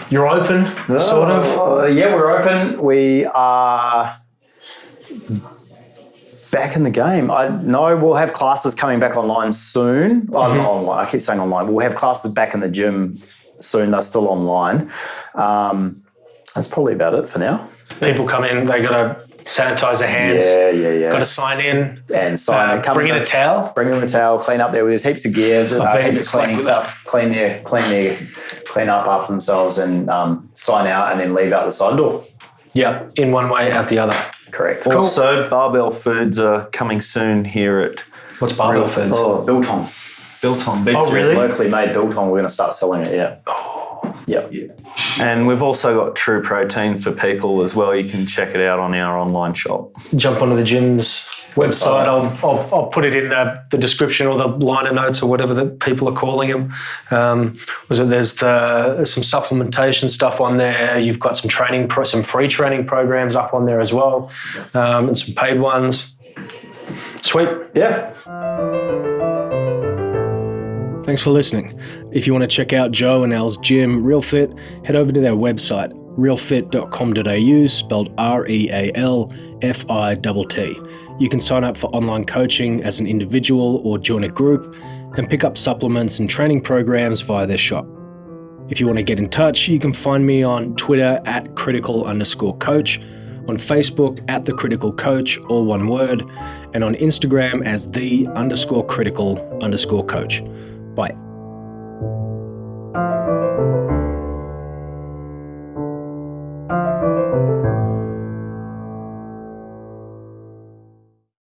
You're open, sort of? Yeah, we're open. We are back in the game. I know we'll have classes coming back online soon. Mm-hmm. Online. I keep saying online. We'll have classes back in the gym soon. They're still online. That's probably about it for now. People come in, they got to Sanitize their hands. Yeah. Got to sign in. And sign it. Bring in a towel. Bring in a towel, clean up there. There's heaps of gear, heaps of cleaning stuff, clean up after themselves and sign out and then leave out the side door. Yeah, in one way, out the other. Correct. Also, Barbell Foods are coming soon here at What's Barbell Foods? Oh, Biltong. Biltong. Oh, really? Locally made biltong. We're going to start selling it, yeah. Yep. And we've also got True Protein for people as well. You can check it out on our online shop. Jump onto the gym's website. I'll put it in the description or the liner notes or whatever that people are calling them. There's some supplementation stuff on there. You've got some some free training programs up on there as well, and some paid ones. Sweet. Yeah. Thanks for listening. If you want to check out Joe and Al's gym, RealFit, head over to their website, realfit.com.au, spelled RealFit. You can sign up for online coaching as an individual or join a group and pick up supplements and training programs via their shop. If you want to get in touch, you can find me on Twitter at critical_coach, on Facebook at The Critical Coach, all one word, and on Instagram as the_critical_coach. Bye.